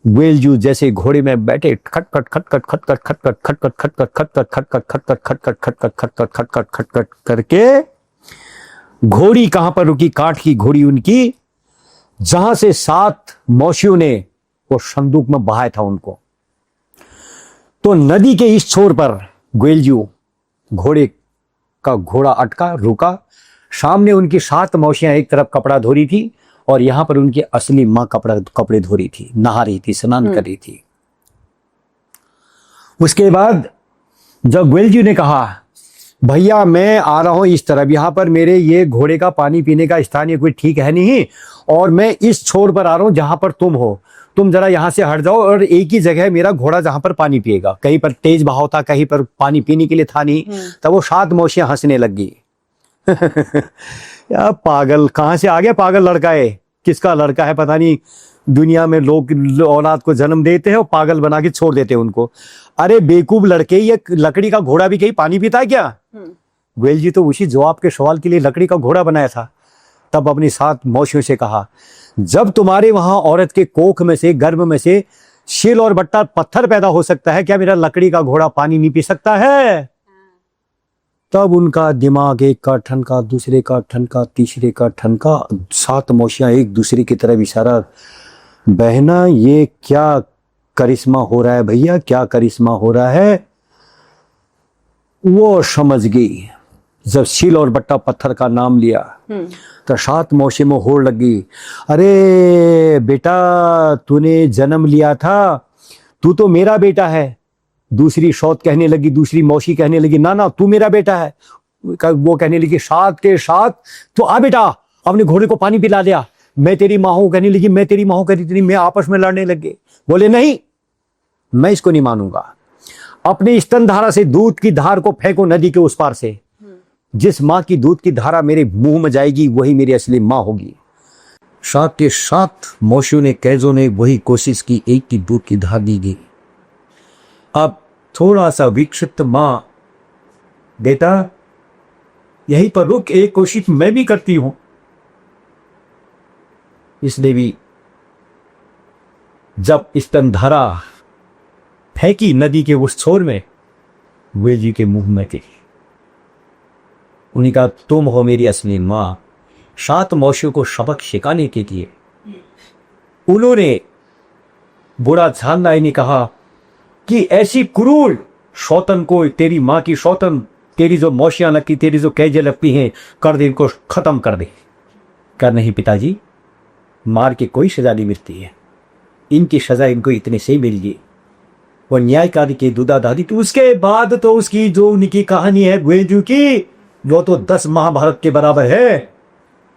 ग्वेलजू जैसे घोड़े में बैठे, खटखट खटखट खटखट खटखट खटखट खटखट खटखट खटखट खटखट खटखट खटखट खटखट खटखट खटखट करके घोड़ी कहां पर रुकी, काठ की घोड़ी उनकी, जहां से 7 मौसियों ने वो संदूक में बहाया था उनको। तो नदी के इस छोर पर ग्वेलजू घोड़े का घोड़ा अटका, रुका। सामने उनकी 7 मौसियां एक तरफ कपड़ा धो रही थी, और यहां पर उनकी असली मां कपड़े धो रही थी, नहा रही थी, स्नान कर रही थी। उसके बाद जब ग्वेलजू ने कहा, भैया मैं आ रहा हूं इस तरफ, यहां पर मेरे ये घोड़े का पानी पीने का स्थान ये कोई ठीक है नहीं, और मैं इस छोर पर आ रहा हूं जहां पर तुम हो, तुम जरा यहां से हट जाओ, और एक ही जगह है मेरा घोड़ा जहां पर पानी पिएगा। कहीं पर तेज बहाव था, कहीं पर पानी पीने के लिए था नहीं। तब वो 7 मौसियां हंसने लग गई। यार पागल कहाँ से आ गया, पागल लड़का है, किसका लड़का है पता नहीं। दुनिया में लोग औलाद को जन्म देते हैं और पागल बना के छोड़ देते हैं उनको। अरे बेवकूफ लड़के, ये लकड़ी का घोड़ा भी कहीं पानी पीता है क्या? गोयल जी तो उसी जवाब के सवाल के लिए लकड़ी का घोड़ा बनाया था। तब अपनी 7 मौसियों से कहा, जब तुम्हारे वहां औरत के कोख में से, गर्भ में से शील और बट्टा पत्थर पैदा हो सकता है, क्या मेरा लकड़ी का घोड़ा पानी नहीं पी सकता है? तब उनका दिमाग एक का ठनका, दूसरे का ठनका, तीसरे का ठनका। 7 मौसियां एक दूसरे की तरफ इशारा, बहना ये क्या करिश्मा हो रहा है भैया, क्या करिश्मा हो रहा है? वो समझ गई। जब शील और बट्टा पत्थर का नाम लिया तो 7 मौसी में होड़ लगी, अरे बेटा तूने जन्म लिया था, तू तो मेरा बेटा है। दूसरी शौत कहने लगी, दूसरी मौसी कहने लगी, ना ना तू मेरा बेटा है। वो कहने लगी 7 के 7, तो आ बेटा, अपने घोड़े को पानी पिला दिया। मैं तेरी माँ हूं कहने लगी, मैं तेरी माँ हूं कहती थी। मैं आपस में लड़ने लगे। बोले नहीं, मैं इसको नहीं मानूंगा। अपनी स्तनधारा से दूध की धार को फेंको नदी के उस पार से। जिस माँ की दूध की धारा मेरे मुंह में जाएगी वही मेरी असली माँ होगी। 7 के 7 मौसियों ने, कैजों ने वही कोशिश की, एक की दूध की धार दी गई। अब थोड़ा सा विक्षिप्त माँ, बेटा यहीं पर रुक, एक कोशिश मैं भी करती हूं। इसने भी जब स्तनधारा फेंकी नदी के उस छोर में, गोयल जी के मुंह में थी। उन्हें कहा, तुम हो मेरी असली माँ। 7 मौसियों को सबक सिखाने के लिए उन्होंने, बुरा झालनाई ने कहा कि ऐसी क्रूर शौतन को, तेरी माँ की शौतन, तेरी जो मौसियां लगती, तेरी जो कैजे लगती हैं, कर दे, इनको खत्म कर दे। कर नहीं पिताजी, मार के कोई सजा नहीं मिलती है, इनकी सजा इनको इतने से ही मिल गई। वो न्यायकारी के दूधा दादी। तो उसके बाद तो उसकी जो उनकी कहानी है गोयल जी की, वो तो 10 महाभारत के बराबर है।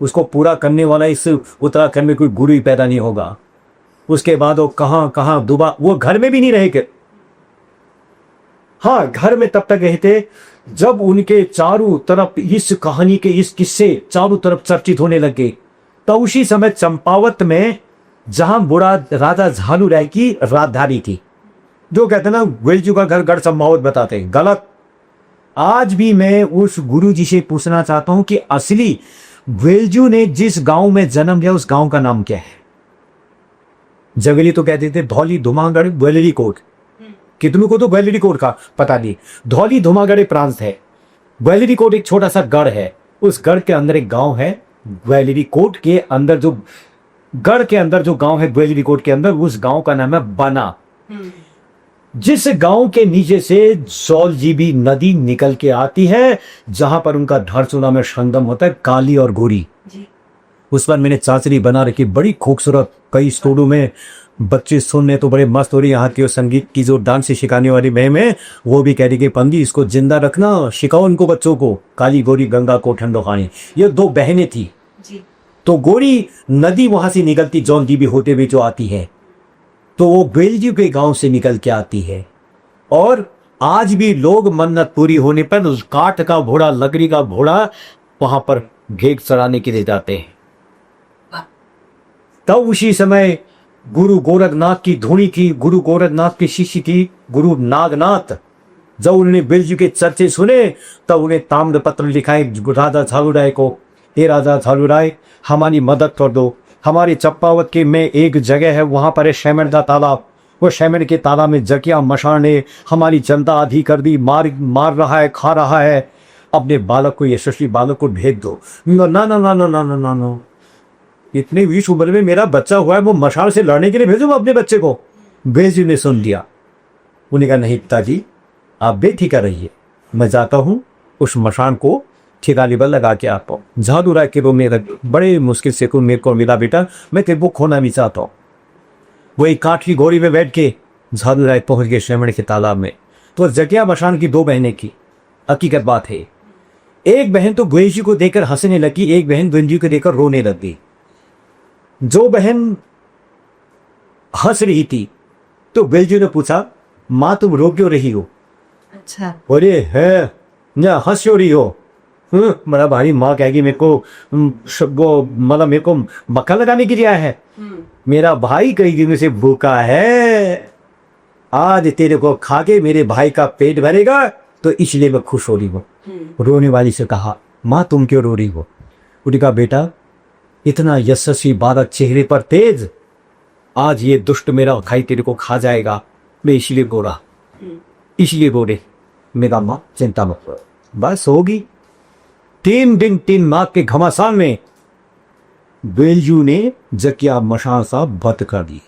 उसको पूरा करने वाला इस उत्तराखंड में कोई गुरु ही पैदा नहीं होगा। उसके बाद वो कहां कहां दुबा, वो घर में भी नहीं रहे। हाँ, घर में तब तक गए थे जब उनके चारों तरफ इस कहानी के इस किस्से चारों तरफ चर्चित होने लगे। तो उसी समय चंपावत में, जहां बुरा राजा झालू राय की राजधानी थी, जो कहते ना गोयल जी का घर गढ़ चंपावत बताते हैं, गलत। आज भी मैं उस गुरु जी से पूछना चाहता हूं कि असली गोयल जी ने जिस गांव में जन्म लिया उस गांव का नाम क्या है? जगली तो कहते थे धौली धुमागढ़ ग्वालियरी कोट, कितनों को तो ग्वालियरी कोट का पता नहीं। धौली धुमागढ़ प्रांत है, ग्वालियरी कोट एक छोटा सा गढ़ है, उस गढ़ के अंदर एक गांव है। ग्वालियरी कोट के अंदर जो गढ़ के अंदर जो गांव है, ग्वालियरी कोट के अंदर, उस गांव का नाम है बना। जिस गांव के नीचे से जौलजीबी नदी निकल के आती है, जहां पर उनका धारचूला में संगम होता है, काली और गोरी। उस पर मैंने चाचरी बना रखी, बड़ी खूबसूरत। कई स्टूडियो में बच्चे सुनने तो बड़े मस्त हो रही। यहाँ की संगीत की जो डांस सिखाने वाली मैम है, वो भी कह रही कि पंदी इसको जिंदा रखना, सिखाओ उनको बच्चों को। काली गोरी गंगा को ठंडो खानी, ये 2 बहनें थी। तो गोरी नदी वहां से निकलती जौलजीबी होते हुए जो आती है, तो वो गोयल जी के गांव से निकल के आती है। और आज भी लोग मन्नत पूरी होने पर उस काठ का घोड़ा, लकड़ी का घोड़ा वहां पर घेक चढ़ाने के लिए जाते हैं। तब उसी समय गुरु गोरखनाथ की धुनी थी, गुरु गोरखनाथ की शिष्य थी गुरु नागनाथ। जब उन्होंने गोयल जी के चर्चे सुने, तब उन्हें ताम्रपत्र लिखाए राजा झालू राय को, हे राजा झालू राय, हमारी मदद कर दो। हमारी चंपावत के में एक जगह है, वहां पर है शैमन का तालाब। वो शैमन के तालाब में जकिया मशान ने हमारी जनता आधी कर दी, मार रहा है, खा रहा है। अपने बालक को, यशस्वी बालक को भेज दो। ना ना ना ना ना ना ना ना, इतनी 20 उम्र में मेरा बच्चा हुआ है, वो मशाल से लड़ने के लिए भेजो अपने बच्चे को? गोयल जी ने सुन लिया। उन्हें कहा, नहीं पिताजी आप बेफिक्र रहिए, मैं जाता हूँ उस मशान को ठिकाने पर लगा के आता हूँ। झालू राय के वो मेरा बड़े मुश्किल से मेरे को मिला बेटा, मैं तेरे को खोना भी चाहता हूँ। वो एक काठ की घोड़ी में बैठ के झालू राय पहुंच गए शैमन के तालाब में। तो जकिया मशान की 2 बहनें की हकीकत बात है। एक बहन तो गोयल जी को देखकर हंसने लगी, एक बहन गोयल जी को देखकर रोने लगी। जो बहन हंस रही थी तो गोयल जी ने पूछा, माँ तुम रो क्यों रही हो? अच्छा। अरे है ना, हंस क्यों रही हो? मेरा भाई माँ कहेगी मेरे को वो मतलब मेरे को मक्खन लगाने के लिए आया है। मेरा भाई कई दिनों से भूखा है, आज तेरे को खा के मेरे भाई का पेट भरेगा तो इसलिए मैं खुश हो रही हूँ। रोने वाली से कहा, माँ तुम क्यों रो रही हो? उसने कहा, बेटा इतना यशस्वी बालक चेहरे पर तेज, आज ये दुष्ट मेरा भाई तेरे को खा जाएगा, मैं इसलिए रो रहा, इसलिए रो रहे। मेरा माँ चिंता मत करो, बस होगी। 3 दिन 3 माह के घमासान में बेलजू ने जकिया मशाल साहब बंद कर दी।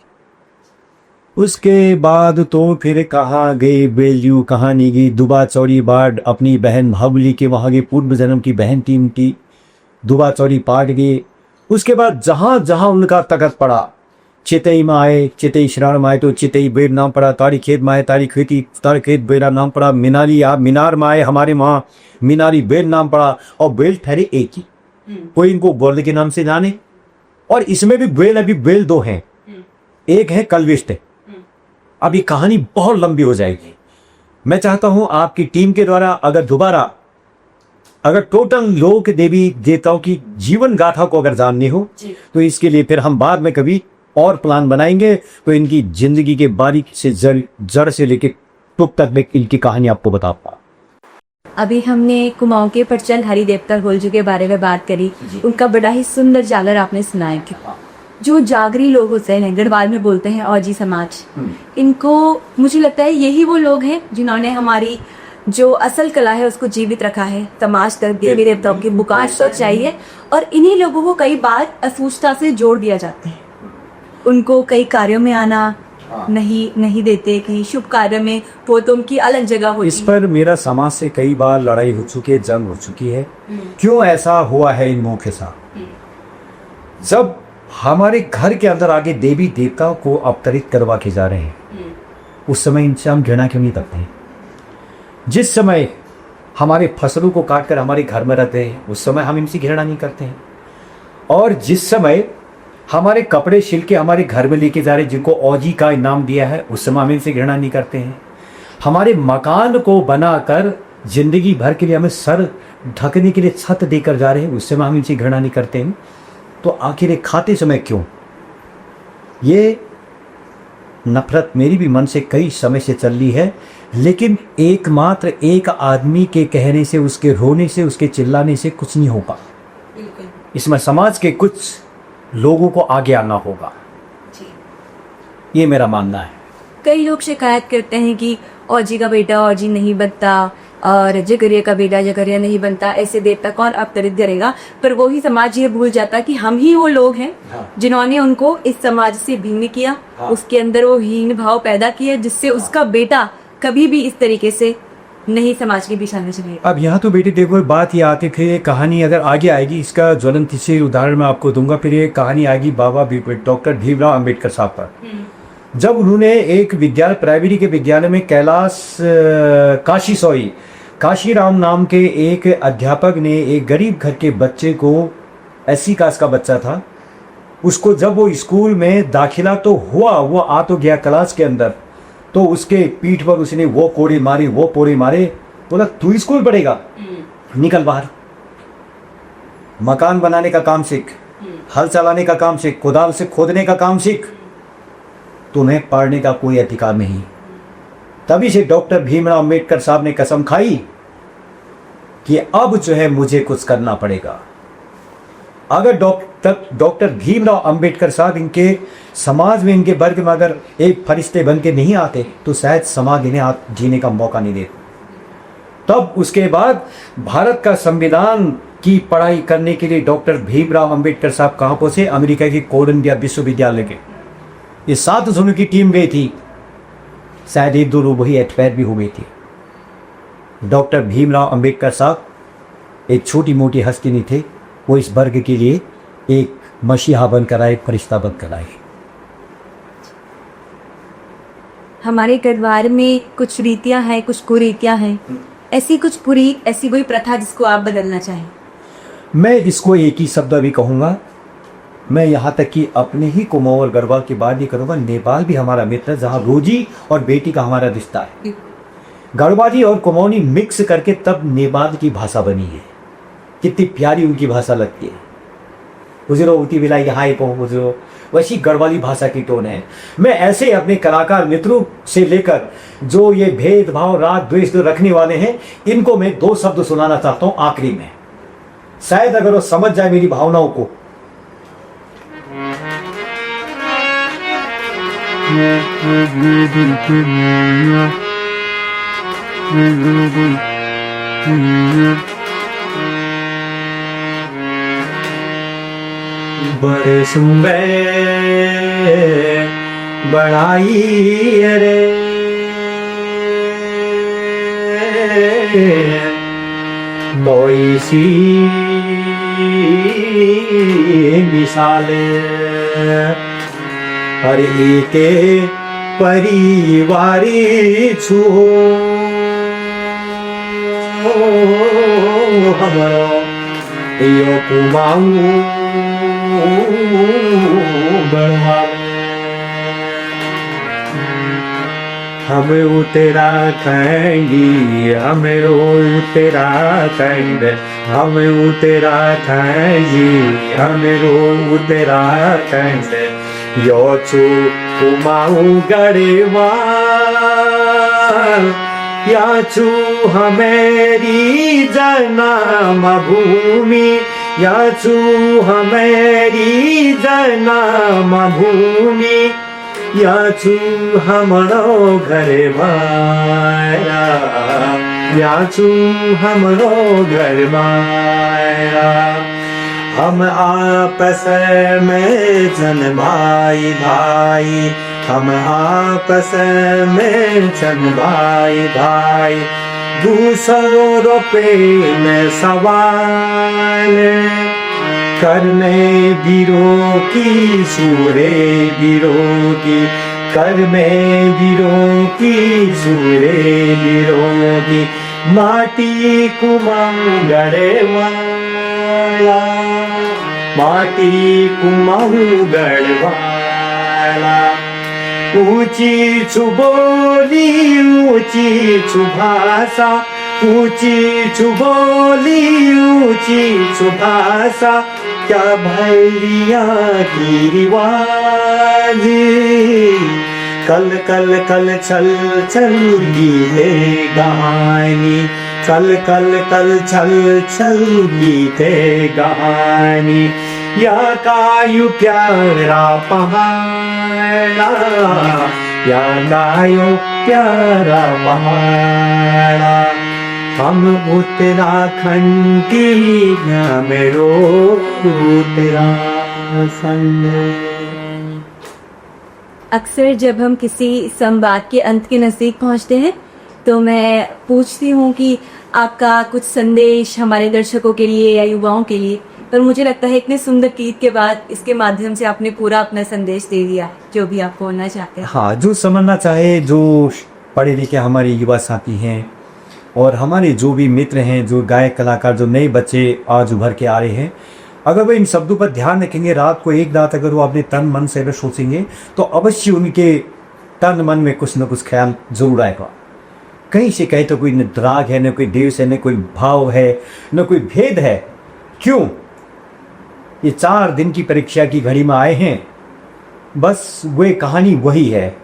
उसके बाद तो फिर कहाँ गई बेलजू, कहाँ नहीं गई। दुबा चौड़ी बाढ़ अपनी बहन भावली के वहां की पूर्व जन्म की बहन थी उनकी, दुबा चौड़ी पाट गई। उसके बाद जहां जहां उनका तकत पड़ा, चितई में आए, चितई शरण में आए तो चितई बेर नाम पड़ा, तारी खेत में आए तारी खेती तारी खेत बेरा नाम पड़ा, मिनारी आप मीनार में आए हमारे वहाँ मीनारी बेल नाम पड़ा। और बेल ठहरे एक ही, कोई इनको बोल के नाम से जाने। और इसमें भी बेल अभी बेल 2 हैं, एक है कलविष्ट। अब ये कहानी बहुत लंबी हो जाएगी। मैं चाहता हूं आपकी टीम के द्वारा अगर दोबारा अगर टोटल लोक देवी देवताओं की जीवन गाथा को अगर जाननी हो तो इसके लिए फिर हम बाद में कभी और प्लान बनाएंगे, तो इनकी जिंदगी के बारीक से जड़ से लेकर टुक तक में इनकी कहानी आपको बता पा। अभी हमने कुमाऊं के परचल हरि देवता होलजू के बारे में बात करी, उनका बड़ा ही सुंदर जागर आपने सुनाया कि जो जागरी लोग होते हैं, गढ़वाल में बोलते हैं औजी समाज, इनको मुझे लगता है यही वो लोग हैं जिन्होंने हमारी जो असल कला है उसको जीवित रखा है। समाज तक देवी देवताओं की बुकाश तो चाहिए, और इन्हीं लोगों को कई बार असूचता से जोड़ दिया जाता है। उनको कई कार्यों में आना नहीं देते कि शुभ कार्य में वो तो उनकी अलग जगह हो। इस पर मेरा समाज से कई बार लड़ाई हो चुकी है, जंग हो चुकी है। क्यों ऐसा हुआ है इन लोगों के साथ? जब हमारे घर के अंदर आगे देवी देवताओं को अवतरित करवा के जा रहे हैं, उस समय इनसे हम घृणा क्यों नहीं करते हैं? जिस समय हमारे फसलों को काट कर हमारे घर में रहते हैं, उस समय हम इनसे घृणा नहीं करते हैं। और जिस समय हमारे कपड़े सिल के हमारे घर में लेके जा रहे, जिनको औजी का इनाम दिया है, उस समय हम इनसे घृणा नहीं करते हैं। हमारे मकान को बनाकर जिंदगी भर के लिए हमें सर ढकने के लिए छत देकर जा रहे हैं, उस समय हम इनसे घृणा नहीं करते हैं। तो आखिर ये खाते समय क्यों? ये नफरत मेरी भी मन से कई समय से चल रही है, लेकिन एकमात्र एक आदमी के कहने से, उसके रोने से, उसके चिल्लाने से कुछ नहीं होगा। इसमें समाज के कुछ लोगों को आगे आना होगा, ये मेरा मानना है। कई लोग शिकायत करते हैं कि औजी का बेटा औजी नहीं बनता और जगरिया का बेटा जगरिया नहीं बनता, ऐसे देवता कौन अवतरित करेगा? पर वही समाज ये भूल जाता कि हम ही वो लोग हैं जिन्होंने उनको इस समाज से भिन्न किया, उसके अंदर वो हीन भाव पैदा किया, जिससे उसका बेटा कभी भी इस तरीके से नहीं समाज के बीच आने चले। अब यहाँ तो बेटी देखो बात ये आती, फिर ये कहानी अगर आगे आएगी, इसका ज्वलंत से उदाहरण मैं आपको दूंगा। फिर ये कहानी आएगी बाबा डॉक्टर भीमराव अंबेडकर साहब पर। जब उन्होंने एक विद्यालय, प्राइमरी के विद्यालय में कैलाश काशीराम नाम के एक अध्यापक ने एक गरीब घर के बच्चे को, SC कास्ट का बच्चा था, उसको जब वो स्कूल में दाखिला तो हुआ, वो आ तो गया क्लास के अंदर, तो उसके पीठ पर उसने वो कोड़े मारे, वो कोड़े मारे। बोला तू स्कूल पढ़ेगा, निकल बाहर, मकान बनाने का काम सीख, हल चलाने का काम सीख, कुदाल से खोदने का काम सीख, तुम्हें पढ़ने का कोई अधिकार नहीं। तभी से डॉक्टर भीमराव अंबेडकर साहब ने कसम खाई कि अब जो है मुझे कुछ करना पड़ेगा। अगर डॉक्टर भीमराव अंबेडकर साहब इनके समाज में, इनके वर्ग में अगर एक फरिश्ते बन के नहीं आते तो शायद समाज इन्हें जीने का मौका नहीं देता। तब उसके बाद भारत का संविधान की पढ़ाई करने के लिए डॉक्टर भीमराव अंबेडकर साहब कहाँ पहुंचे? अमेरिका के कोलंबिया विश्वविद्यालय के। ये 7 जनों की टीम गई थी, शायद 1-2 लोग वही एक्सपायर भी हो गई थी। डॉक्टर भीमराव अंबेडकर साहब एक छोटी मोटी हस्ती नहीं थे, वो इस वर्ग के लिए एक मसीहा बनकर आए, फरिश्ता बनकर आए। हमारे परिवार में कुछ रीतियां हैं, कुछ कुरीतियां हैं, ऐसी कुछ बुरी, ऐसी कोई प्रथा जिसको आप बदलना चाहें? मैं इसको एक ही शब्द भी कहूँगा, मैं यहाँ तक कि अपने ही कुमाऊं और गढ़वाल की बात नहीं करूँगा। नेपाल भी हमारा मित्र है, जहाँ रोजी और बेटी का हमारा रिश्ता है। गढ़वाली और कुमाऊनी मिक्स करके तब नेपाल की भाषा बनी है। कितनी प्यारी उनकी भाषा लगती है। गुजरो उती बिलाई हाय पो गुजरो, वैसी गढ़वाली भाषा की टोन है। मैं ऐसे अपने कलाकार मित्रों से लेकर जो ये भेदभाव राग द्वेष जो रखने वाले हैं, इनको मैं 2 शब्द सुनाना चाहता हूं आखिरी में, शायद अगर वो समझ जाए मेरी भावनाओं को। बड़े सुबह बड़ाई रे कोई सी मिसाल हर एक परिवारी छू हमारा यो कुमाऊं बढ़वा हम तेरा खंडी हमें तेरा खंड हम तेरा खंडी हमें तेरा खंड यो चू कुमाऊं गढ़वा या चू हमेरी जन्म भूमि याचू हमेरी जन्म भूमि याचू हमरो घर माया याचू हमरो घर माया हम आपस में जन भाई भाई हम आपस में जन भाई भाई दूसरों रुपए में सवाल करने बीरों की सूरे बीरों की कर में बीरों की सूरे बीरों की माटी कुमाऊं गढ़वाला माटी कुमाऊं गढ़वाला ऊंची छुबोली ऊंची छुभाषा ऊंची छुबोली ऊंची छुभाषा क्या भैया की रिवाज कल कल कल छल छल गीते कहानी कल कल कल छल छल गीते कहानी या कायु प्यारा पहाड़ा या गायो प्यारा पहाड़ा हम उत्तराखंड की मेरो उत्तराखंड। अक्सर जब हम किसी संवाद के अंत के नज़दीक पहुंचते हैं तो मैं पूछती हूं कि आपका कुछ संदेश हमारे दर्शकों के लिए या युवाओं के लिए, पर मुझे लगता है इतने सुंदर गीत के बाद इसके माध्यम से आपने पूरा अपना संदेश दे दिया जो भी आप बोलना चाहते हैं। हाँ, जो समझना चाहे, जो पढ़े लिखे हमारे युवा साथी हैं और हमारे जो भी मित्र हैं, जो गायक कलाकार, जो नए बच्चे आज उभर के आ रहे हैं, अगर वो इन शब्दों पर ध्यान रखेंगे, रात को एक रात अगर वो अपने तन मन से अगर सोचेंगे तो अवश्य उनके तन मन में कुछ न कुछ ख्याल जरूर आएगा। कहीं से कहे तो कोई न राग है, न कोई देश है, न कोई भाव है, न कोई भेद है। क्यों? ये 4 दिन की परीक्षा की घड़ी में आए हैं, बस वे कहानी वही है।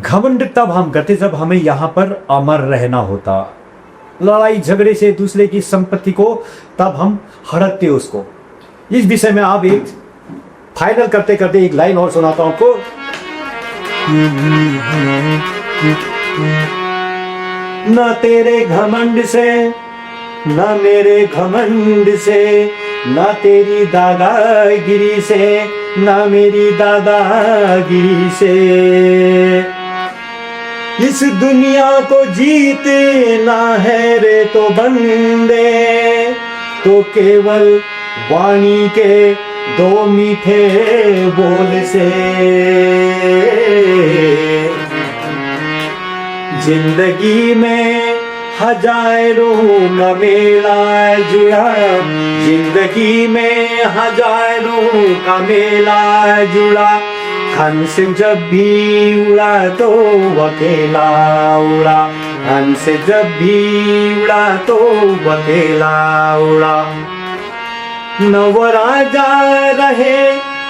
घमंड तब हम करते जब हमें यहाँ पर अमर रहना होता, लड़ाई झगड़े से दूसरे की संपत्ति को तब हम हड़पते उसको। इस विषय में आप एक फाइनल करते करते एक लाइन और सुनाता हूं आपको। न तेरे घमंड से न मेरे घमंड से, न तेरी दादागिरी से न मेरी दादागिरी से, इस दुनिया को जीतना है रे तो बंदे, तो केवल वाणी के 2 मीठे बोल से। जिंदगी में हजारों का मेला जुड़ा, जिंदगी में हजारों का मेला जुड़ा, हंस जब भी उड़ा तो अकेला उड़ा, हंस जब भी उड़ा तो अकेला उड़ा, नवराजा रहे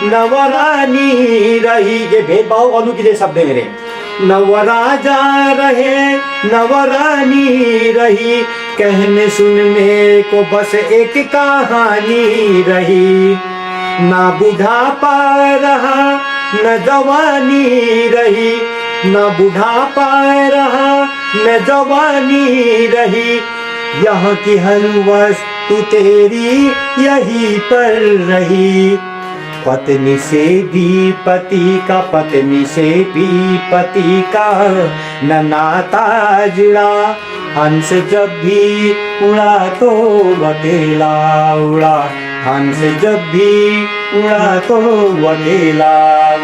नवरानी रही, ये भेदभाव अनुचित शब्द है मेरे। नवराजा रहे नवरानी रही, कहने सुनने को बस एक कहानी रही। ना बुढ़ापा रहा न जवानी रही, न बुढ़ापा रहा न जवानी रही, यहाँ की हर वस्तु तेरी यही पर रही। पत्नी से भी पति का, पत्नी से भी पति का न नाता जुड़ा, हंस जब भी उड़ा तो अकेला उड़ा, हंस जब भी उड़ा तो अकेला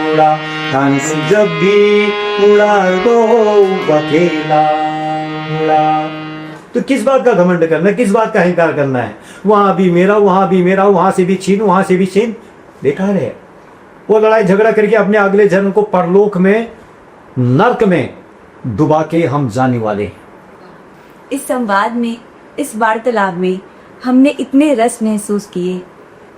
उड़ा, हंस जब भी उड़ा तो अकेला उड़ा। तो किस बात का घमंड करना है, किस बात का अहंकार करना है? वहां भी मेरा, वहां भी मेरा, वहां से भी छीन, वहां से भी छीन। देखा है वो लड़ाई झगड़ा करके अपने अगले जन्म को परलोक में, नरक में डुबा के हम जाने वाले। इस संवाद में, इस वार्तालाप में हमने इतने रस महसूस किए।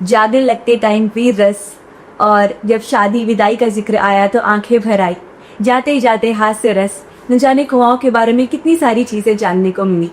जागर लगते टाइम भी रस, और जब शादी विदाई का जिक्र आया तो आंखें भर आई। जाते जाते हास्य रस, न जाने कुआओं के बारे में कितनी सारी चीजें जानने को मिली।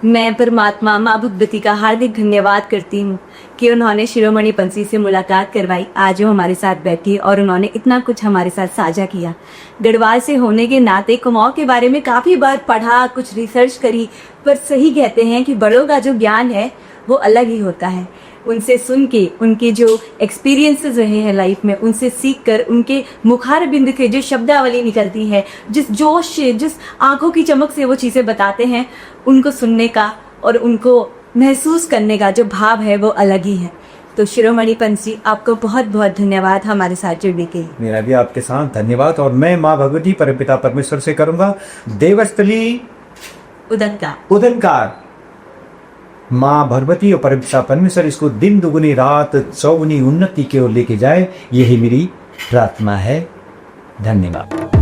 मैं परमात्मा माँ भगवती का हार्दिक धन्यवाद करती हूँ कि उन्होंने शिरोमणि पंसी से मुलाकात करवाई। आज वो हमारे साथ बैठी और उन्होंने इतना कुछ हमारे साथ साझा किया। गढ़वाल से होने के नाते कुमाऊं के बारे में काफ़ी बार पढ़ा, कुछ रिसर्च करी, पर सही कहते हैं कि बड़ों का जो ज्ञान है वो अलग ही होता है। उनसे सुन के, उनके जो एक्सपीरियंसेस रहे हैं लाइफ में, उनसे सीख कर, उनके मुखार बिंद के जो शब्दावली निकलती है, जिस जोश से, जिस आंखों की चमक से वो चीज़ें बताते हैं, उनको सुनने का और उनको महसूस करने का जो भाव है वो अलग ही है। तो शिरोमणि पंसी, आपको बहुत बहुत धन्यवाद हमारे साथ जुड़ने के लिए। मेरा भी आपके साथ धन्यवाद। और मैं माँ भगवती परमपिता परमेश्वर से करूंगा देवस्थली उदनकार। माँ भगवती और परमपिता परमेश्वर इसको दिन दुगुनी रात चौगुनी उन्नति की ओर लेके जाए, यही मेरी प्रार्थना है। धन्यवाद।